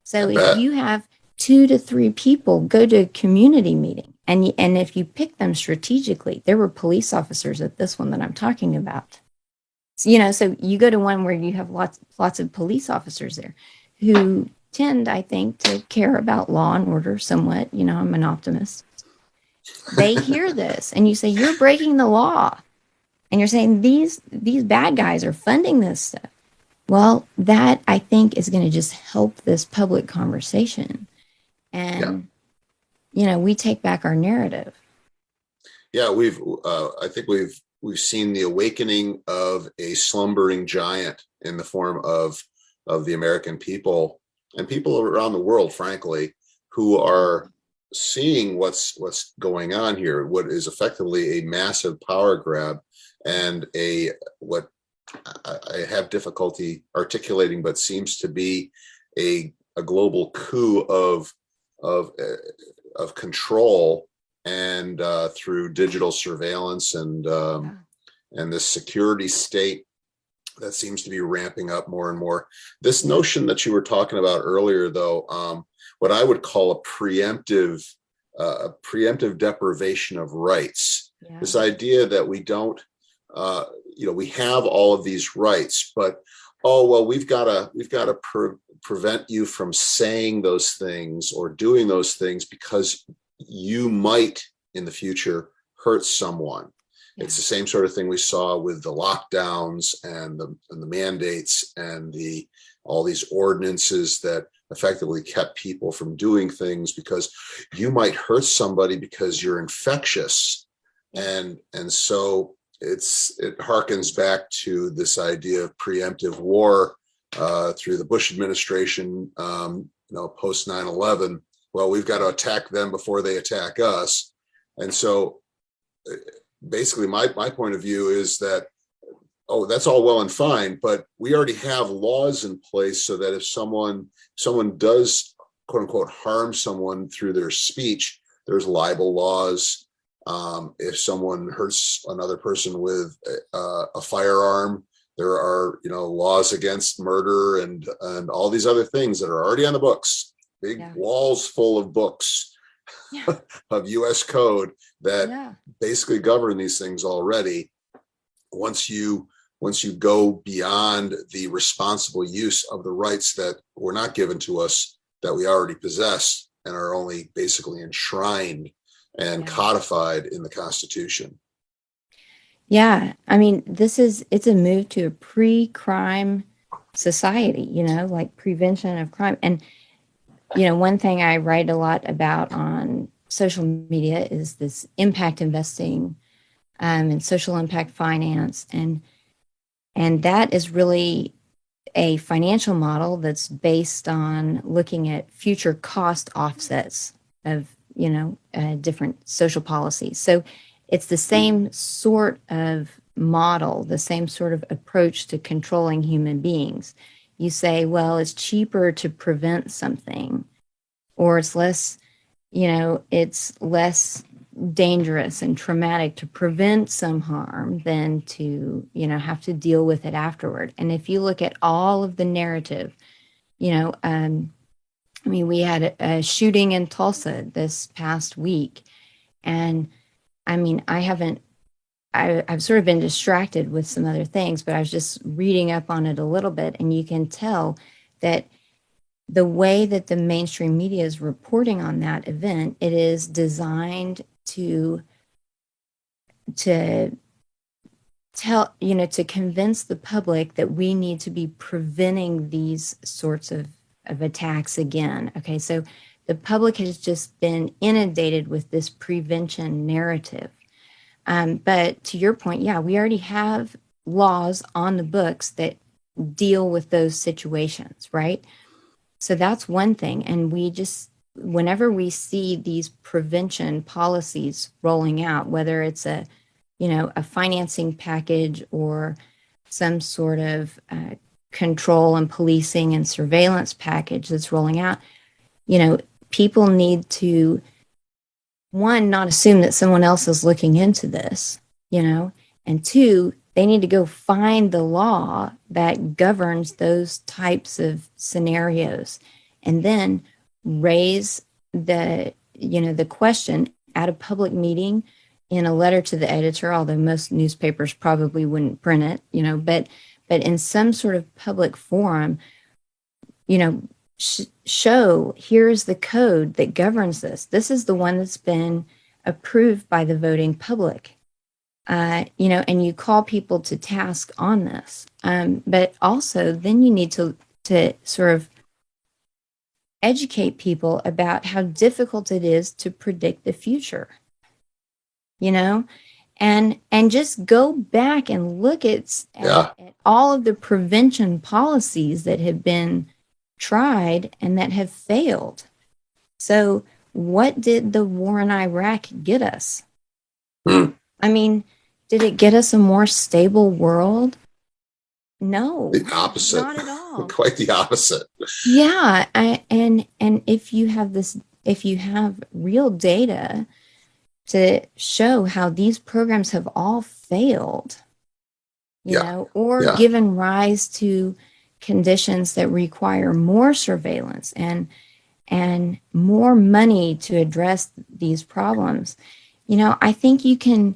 So if you have 2 to 3 people go to a community meeting, and if you pick them strategically, there were police officers at this one that I'm talking about. So you go to one where you have lots of police officers there who tend, I think, to care about law and order somewhat. I'm an optimist. They hear this, and you say, you're breaking the law. And you're saying these bad guys are funding this stuff. Well, that, I think, is going to just help this public conversation. And, we take back our narrative. Yeah, I think we've seen the awakening of a slumbering giant in the form of the American people and people around the world, frankly, who are seeing what's going on here, what is effectively a massive power grab and what I have difficulty articulating, but seems to be a global coup of control and through digital surveillance and this security state that seems to be ramping up more and more. This notion that you were talking about earlier, though, what I would call a preemptive deprivation of rights. Yeah. This idea that we don't, we have all of these rights, but we've got to prevent you from saying those things or doing those things because you might in the future hurt someone. Yeah. It's the same sort of thing we saw with the lockdowns and the mandates and all these ordinances that effectively kept people from doing things, because you might hurt somebody because you're infectious. And so it harkens back to this idea of preemptive war through the Bush administration, post 9/11. Well, we've got to attack them before they attack us. And so basically my point of view is that, that's all well and fine, but we already have laws in place so that if someone does, quote unquote, harm someone through their speech, there's libel laws. If someone hurts another person with a firearm, there are, laws against murder and all these other things that are already on the books. Big walls full of books of U.S. code that basically govern these things already. Once you go beyond the responsible use of the rights that were not given to us, that we already possess and are only basically enshrined and codified in the Constitution. Yeah. I mean, it's a move to a pre-crime society, like prevention of crime. And, one thing I write a lot about on social media is this impact investing and social impact finance. And that is really a financial model that's based on looking at future cost offsets of, different social policies. So it's the same sort of model, the same sort of approach to controlling human beings. You say, well, it's cheaper to prevent something, or it's less dangerous and traumatic to prevent some harm than to, have to deal with it afterward. And if you look at all of the narrative, we had a shooting in Tulsa this past week, and I've sort of been distracted with some other things, but I was just reading up on it a little bit, and you can tell that the way that the mainstream media is reporting on that event, it is designed to tell, to convince the public that we need to be preventing these sorts of attacks again. Okay, so the public has just been inundated with this prevention narrative. But to your point, we already have laws on the books that deal with those situations, right? So that's one thing. And whenever we see these prevention policies rolling out, whether it's a financing package or some sort of control and policing and surveillance package that's rolling out, people need to, one, not assume that someone else is looking into this, and two, they need to go find the law that governs those types of scenarios, and then raise the question at a public meeting, in a letter to the editor, although most newspapers probably wouldn't print it, but in some sort of public forum, show, here's the code that governs this. This is the one that's been approved by the voting public. And you call people to task on this. But also then you need to sort of educate people about how difficult it is to predict the future, and just go back and look at all of the prevention policies that have been tried and that have failed. So what did the war in Iraq get us? Did it get us a more stable world? No. The opposite. Not at all. Quite the opposite. Yeah. And if you have real data to show how these programs have all failed, given rise to conditions that require more surveillance and more money to address these problems, I think you can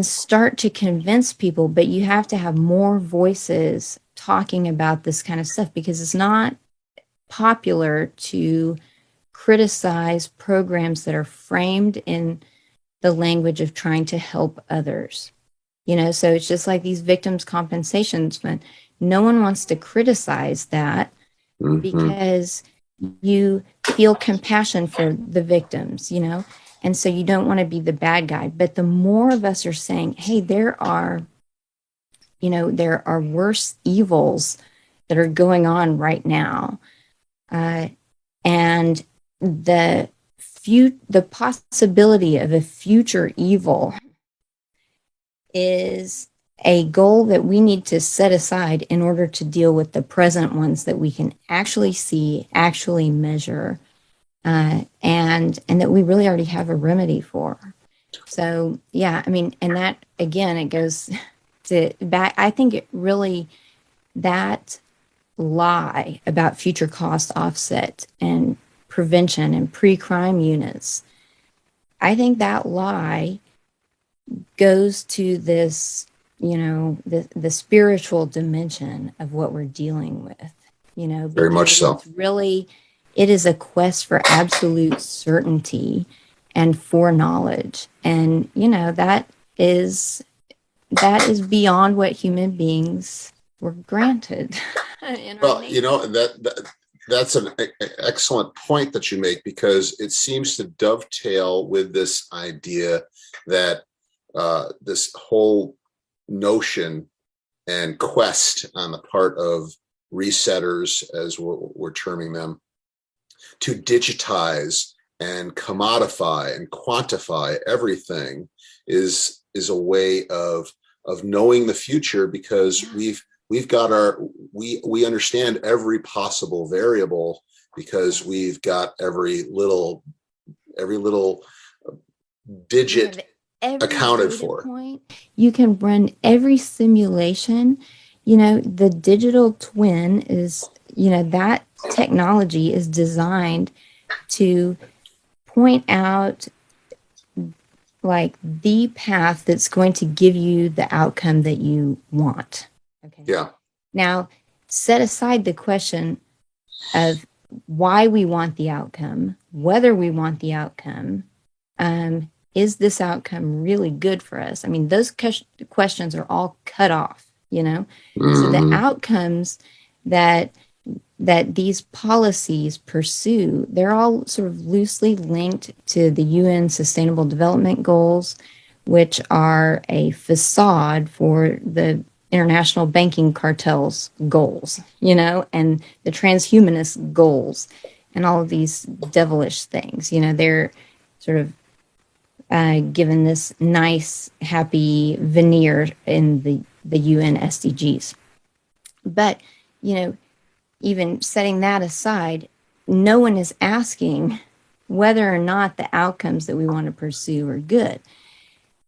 start to convince people, but you have to have more voices talking about this kind of stuff, because it's not popular to criticize programs that are framed in the language of trying to help others. So it's just like these victims' compensations fund. No one wants to criticize that because you feel compassion for the victims, and so you don't want to be the bad guy. But the more of us are saying, hey, there are worse evils that are going on right now, and the possibility of a future evil is a goal that we need to set aside in order to deal with the present ones that we can actually see, actually measure, and that we really already have a remedy for. So, yeah, I mean, and that, again, it goes to back. I think it really, that lie about future cost offset and prevention and pre-crime units, I think that lie goes to this, the spiritual dimension of what we're dealing with, Very much so. it's really, it is a quest for absolute certainty and foreknowledge. And, that is beyond what human beings were granted. Well, that's an excellent point that you make, because it seems to dovetail with this idea that this whole notion and quest on the part of resetters, as we're terming them, to digitize and commodify and quantify everything is a way of knowing the future, because we've got we understand every possible variable, because we've got every little digit accounted for. Point. You can run every simulation. The digital twin is, that technology is designed to point out like the path that's going to give you the outcome that you want. Okay. Yeah. Now, set aside the question of why we want the outcome, whether we want the outcome, is this outcome really good for us? I mean, those questions are all cut off, So the outcomes that these policies pursue, they're all sort of loosely linked to the UN Sustainable Development Goals, which are a facade for the international banking cartels' goals, and the transhumanist goals, and all of these devilish things. They're sort of given this nice, happy veneer in the UN SDGs. But, even setting that aside, no one is asking whether or not the outcomes that we want to pursue are good.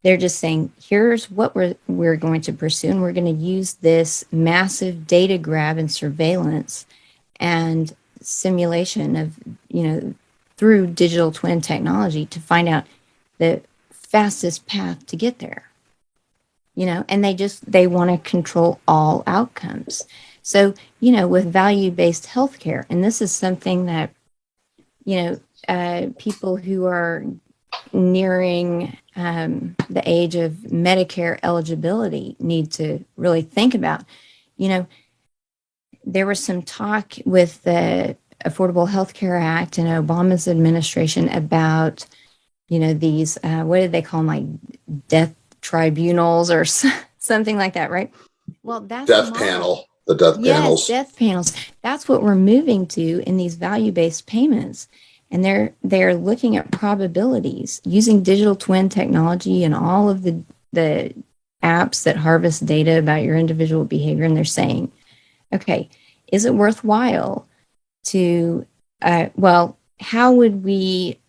They're just saying, here's what we're going to pursue, and we're going to use this massive data grab and surveillance and simulation of, through digital twin technology to find out the fastest path to get there. And they want to control all outcomes. So, with value-based healthcare, and this is something that, people who are nearing the age of Medicare eligibility need to really think about. There was some talk with the Affordable Health Care Act and Obama's administration about, these, what did they call them, like death tribunals or something like that, right? Well, that's death panel. The death panels. Yes, death panels. That's what we're moving to in these value-based payments. And they're looking at probabilities using digital twin technology and all of the apps that harvest data about your individual behavior. And they're saying, okay, is it worthwhile to, how would we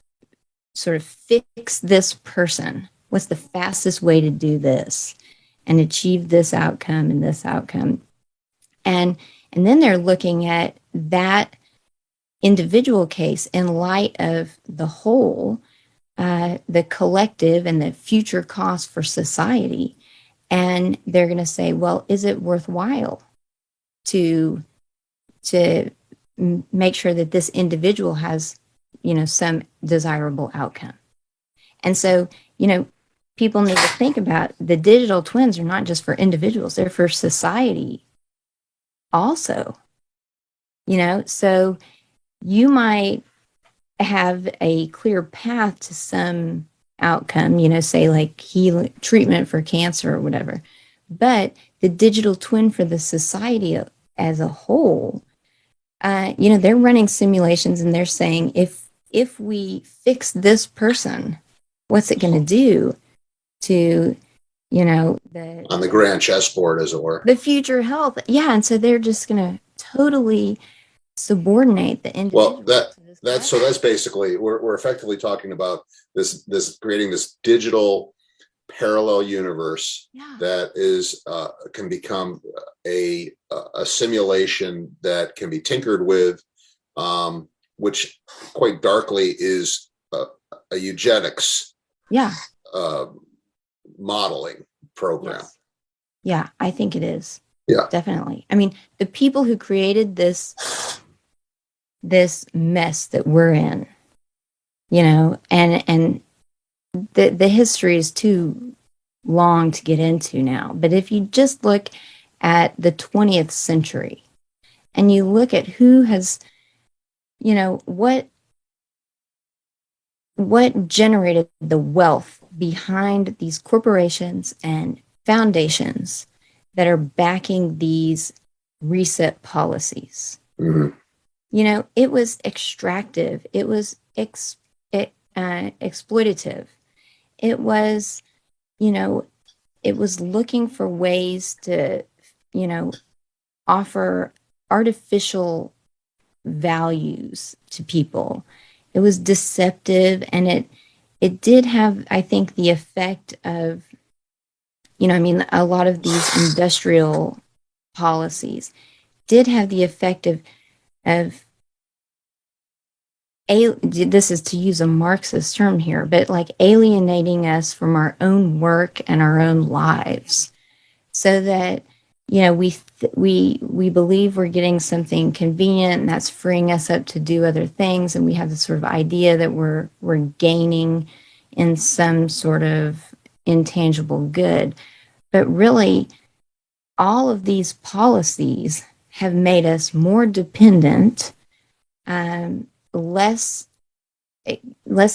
sort of fix this person? What's the fastest way to do this and achieve this outcome and this outcome? And then they're looking at that individual case in light of the whole, the collective and the future cost for society. And they're going to say, well, is it worthwhile to make sure that this individual has, some desirable outcome? And so, people need to think about the digital twins are not just for individuals, they're for society also. So you might have a clear path to some outcome, say like healing treatment for cancer or whatever. But the digital twin for the society as a whole, they're running simulations and they're saying if we fix this person, what's it going to do to on the grand chessboard, as it were. The future health? Yeah, and so they're just going to totally subordinate the individual. Well, that's basically we're effectively talking about this creating this digital parallel universe that is can become a simulation that can be tinkered with, which quite darkly is a eugenics modeling program. Yes. Yeah, I think it is. Yeah, definitely. I mean, the people who created this mess that we're in, and the history is too long to get into now. But if you just look at the 20th century and you look at who has, what generated the wealth behind these corporations and foundations that are backing these reset policies. Mm-hmm. It was extractive. It was exploitative. It was, it was looking for ways to, offer artificial values to people. It was deceptive, and it did have, I think, the effect of, a lot of these industrial policies did have the effect of this is to use a Marxist term here, but like alienating us from our own work and our own lives, so that we believe we're getting something convenient and that's freeing us up to do other things, and we have this sort of idea that we're gaining in some sort of intangible good. But really, all of these policies have made us more dependent, less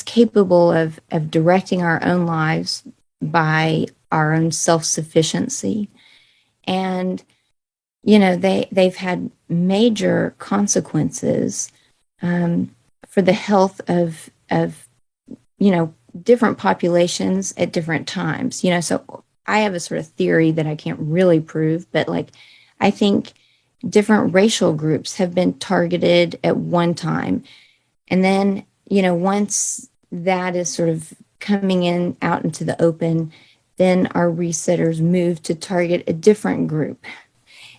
capable of directing our own lives by our own self-sufficiency. And, they've had major consequences for the health of different populations at different times. So I have a sort of theory that I can't really prove, but like, I think different racial groups have been targeted at one time. And then, once that is sort of coming out into the open, then our resetters move to target a different group.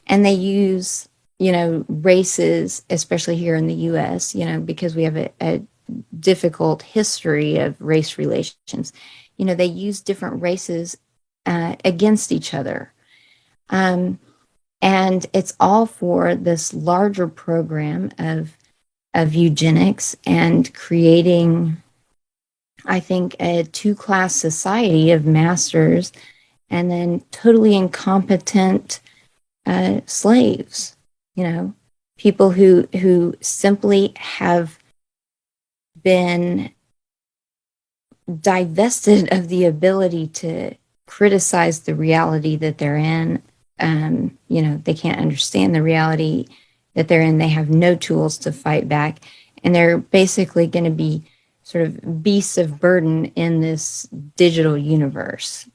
And they use, races, especially here in the US, because we have a difficult history of race relations. They use different races against each other. And it's all for this larger program of eugenics and creating, I think, a two-class society of masters and then totally incompetent slaves, people who simply have been divested of the ability to criticize the reality that they're in. They can't understand the reality that they're in. They have no tools to fight back. And they're basically going to be sort of beasts of burden in this digital universe,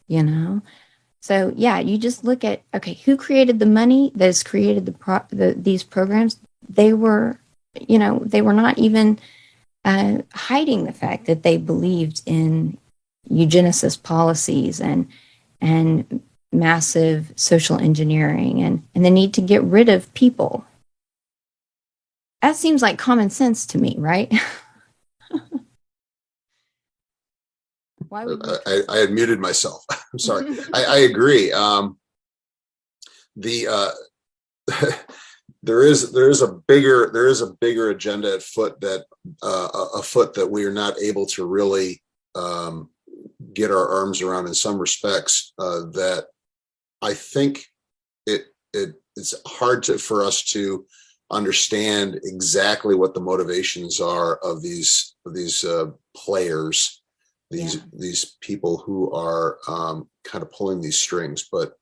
So yeah, you just look at, okay, who created the money that has created these programs? They were not even hiding the fact that they believed in eugenicist policies and massive social engineering and the need to get rid of people. That seems like common sense to me, right? Why would I had muted myself. I'm sorry. I agree. There is a bigger agenda afoot that we are not able to really get our arms around in some respects. That I think it's hard for us to understand exactly what the motivations are of these players, these people who are kind of pulling these strings. But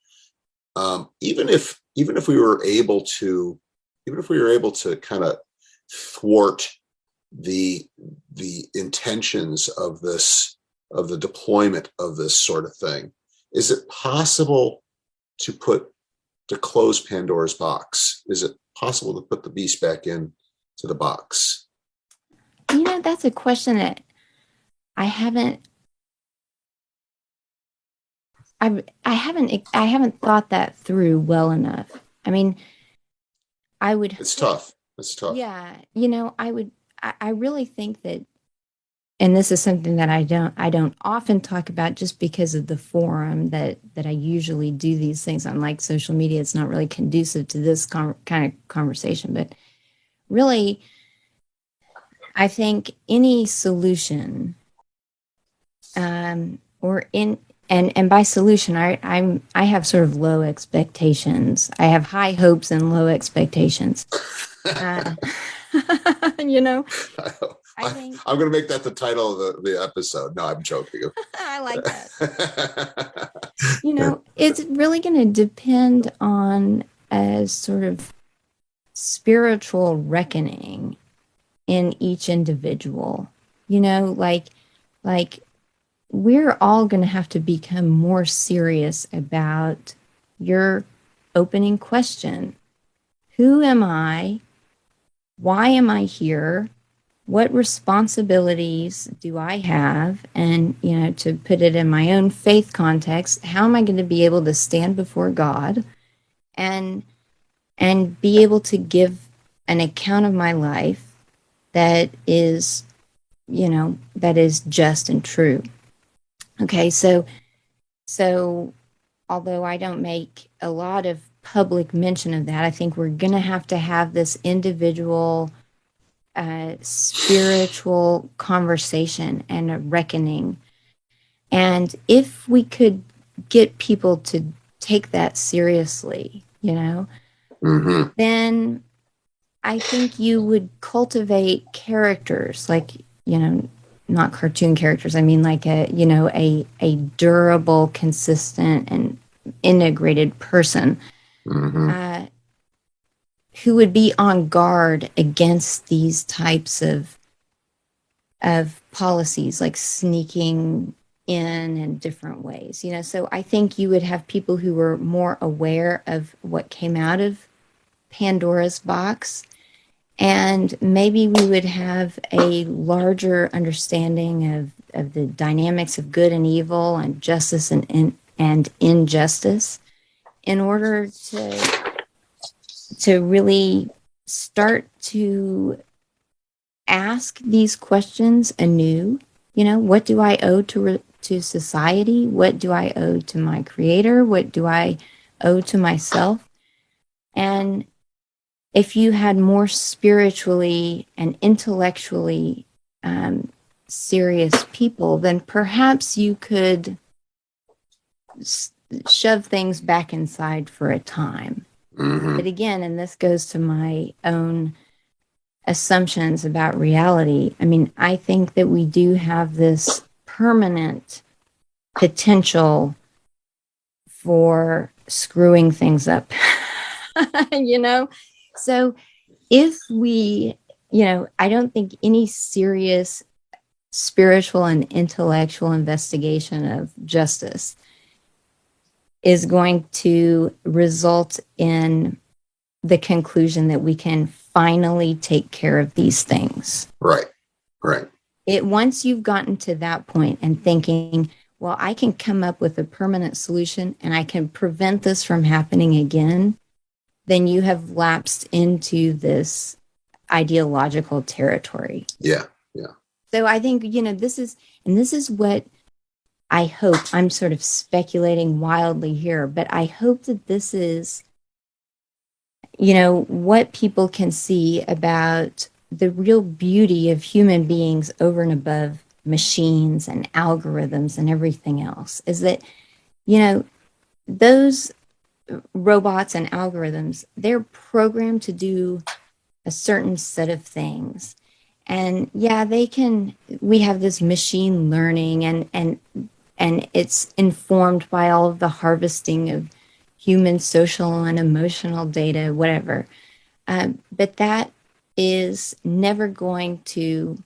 even if we were able to kind of thwart the intentions of the deployment of this sort of thing, is it possible to close Pandora's box? Is it possible to put the beast back in to the box? That's a question that I haven't thought that through well enough. I mean, It's tough. Yeah, I really think that, and this is something that I don't often talk about just because of the forum that I usually do these things on, like social media. It's not really conducive to this kind of conversation, but really, I think any solution, and by solution, I have sort of low expectations. I have high hopes and low expectations. I think I'm going to make that the title of the episode. No, I'm joking. I like that. It's really going to depend on a sort of spiritual reckoning in each individual. Like we're all going to have to become more serious about your opening question. Who am I? Why am I here? What responsibilities do I have? And, to put it in my own faith context, how am I going to be able to stand before God and be able to give an account of my life that is just and true? Okay, so although I don't make a lot of public mention of that, I think we're going to have this individual spiritual conversation and a reckoning. And if we could get people to take that seriously, then I think you would cultivate characters like, not cartoon characters. I mean, like a durable, consistent, and integrated person who would be on guard against these types of policies, like sneaking in different ways. So I think you would have people who were more aware of what came out of Pandora's box. And maybe we would have a larger understanding of the dynamics of good and evil and justice and injustice in order to really start to ask these questions anew. What do I owe to society? What do I owe to my creator? What do I owe to myself? And if you had more spiritually and intellectually serious people, then perhaps you could shove things back inside for a time. But again, and this goes to my own assumptions about reality, I mean, I think that we do have this permanent potential for screwing things up, So if we, I don't think any serious spiritual and intellectual investigation of justice is going to result in the conclusion that we can finally take care of these things. Right. Once you've gotten to that point and thinking, well, I can come up with a permanent solution and I can prevent this from happening again, then you have lapsed into this ideological territory. Yeah. So I think, this is what I hope. I'm sort of speculating wildly here, but I hope that this is, what people can see about the real beauty of human beings over and above machines and algorithms and everything else, is that, those robots and algorithms, they're programmed to do a certain set of things. And yeah, we have this machine learning and it's informed by all of the harvesting of human social and emotional data, whatever. But that is never going to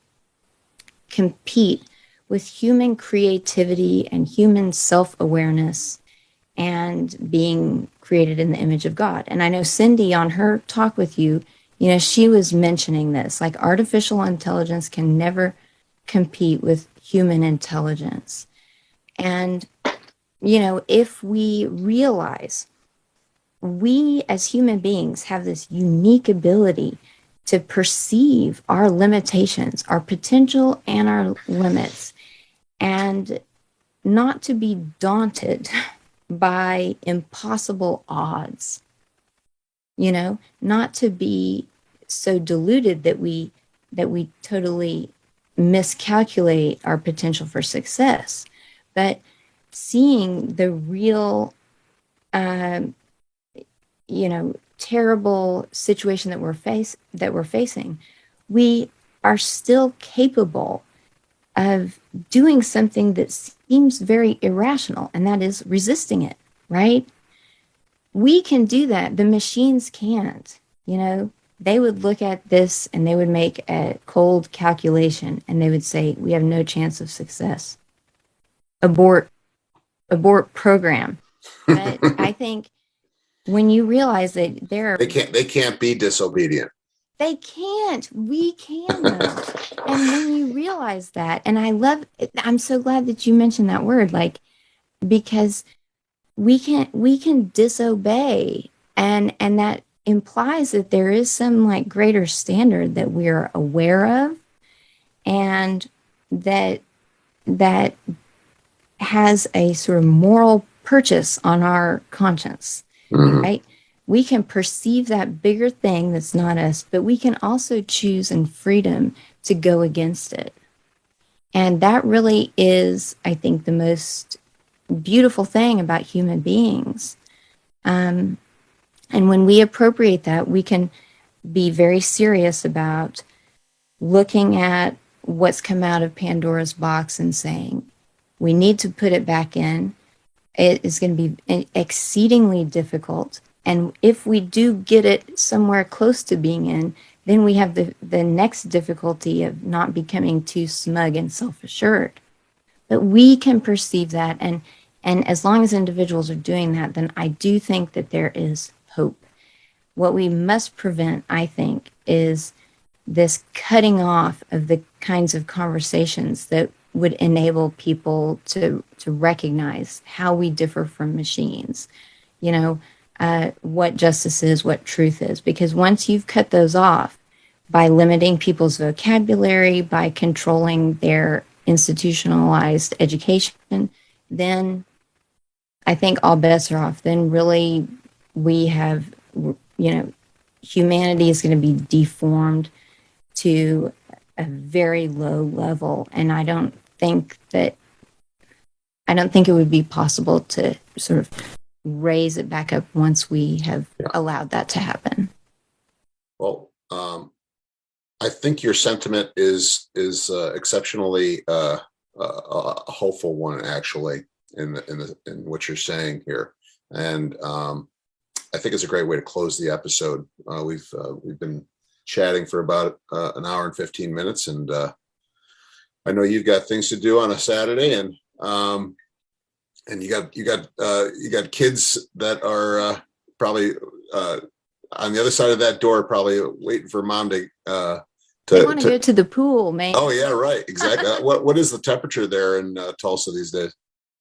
compete with human creativity and human self-awareness and being created in the image of God. And I know Cindy on her talk with you, she was mentioning this, like artificial intelligence can never compete with human intelligence. And, if we realize we as human beings have this unique ability to perceive our limitations, our potential and our limits, and not to be daunted by impossible odds, not to be so deluded that we totally miscalculate our potential for success, but seeing the real terrible situation that we're facing, we are still capable of doing something that seems very irrational, and that is resisting it, right? We can do that. The machines can't. They would look at this and they would make a cold calculation and they would say, we have no chance of success. Abort program. But I think when you realize that they can't be disobedient. They can't. We can though. And when you realize that, and I'm so glad that you mentioned that word, like, because we can disobey, and that implies that there is some like greater standard that we're aware of, and that has a sort of moral purchase on our conscience, right? We can perceive that bigger thing that's not us, but we can also choose in freedom to go against it. And that really is, I think, the most beautiful thing about human beings. And when we appropriate that, we can be very serious about looking at what's come out of Pandora's box and saying, we need to put it back in. It is going to be exceedingly difficult. And if we do get it somewhere close to being in, then we have the next difficulty of not becoming too smug and self-assured. But we can perceive that. And as long as individuals are doing that, then I do think that there is hope. What we must prevent, I think, is this cutting off of the kinds of conversations that would enable people to recognize how we differ from machines. What justice is, what truth is. Because once you've cut those off by limiting people's vocabulary, by controlling their institutionalized education, then I think all bets are off. Then really we have, humanity is going to be deformed to a very low level. And I don't think it would be possible to sort of raise it back up once we have allowed that to happen. Well, I think your sentiment is exceptionally a hopeful one, actually, in what you're saying here, and I think it's a great way to close the episode. We've been chatting for about an hour and 15 minutes, and I know you've got things to do on a Saturday, and you got kids that are probably on the other side of that door, probably waiting for mom to they want to go to the pool, man. Oh yeah, right, exactly. What is the temperature there in Tulsa these days?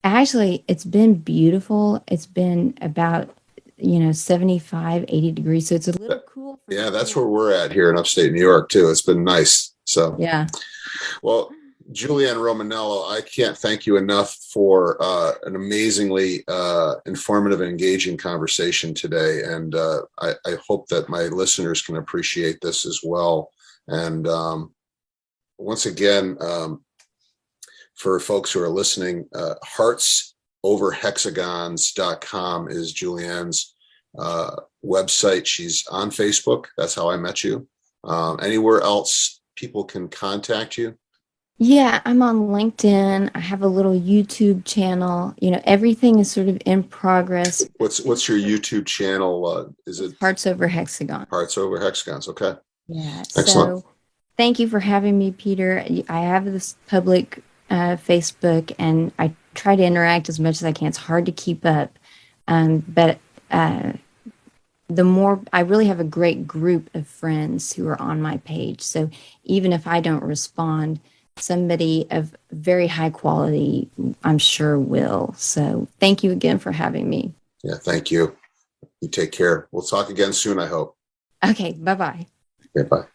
Actually, it's been beautiful. It's been about 75, 80 degrees, so it's a little cool. Yeah, that's where we're at here in upstate New York too. It's been nice. So yeah. Well, Julianne Romanello, I can't thank you enough for an amazingly informative and engaging conversation today. And I hope that my listeners can appreciate this as well. And once again, for folks who are listening, heartsoverhexagons.com is Julianne's website. She's on Facebook. That's how I met you. Anywhere else people can contact you? Yeah, I'm on LinkedIn. I have a little YouTube channel. Everything is sort of in progress. What's your YouTube channel? Is it Hearts Over Hexagon? Hearts Over Hexagons? Okay. Yeah. Excellent. So thank you for having me, Peter. I have this public Facebook, and I try to interact as much as I can. It's hard to keep up, but the more I really have a great group of friends who are on my page. So even if I don't respond, somebody of very high quality, I'm sure will. So thank you again for having me. Yeah, thank you. You take care. We'll talk again soon, I hope. Okay, bye-bye. Okay, bye.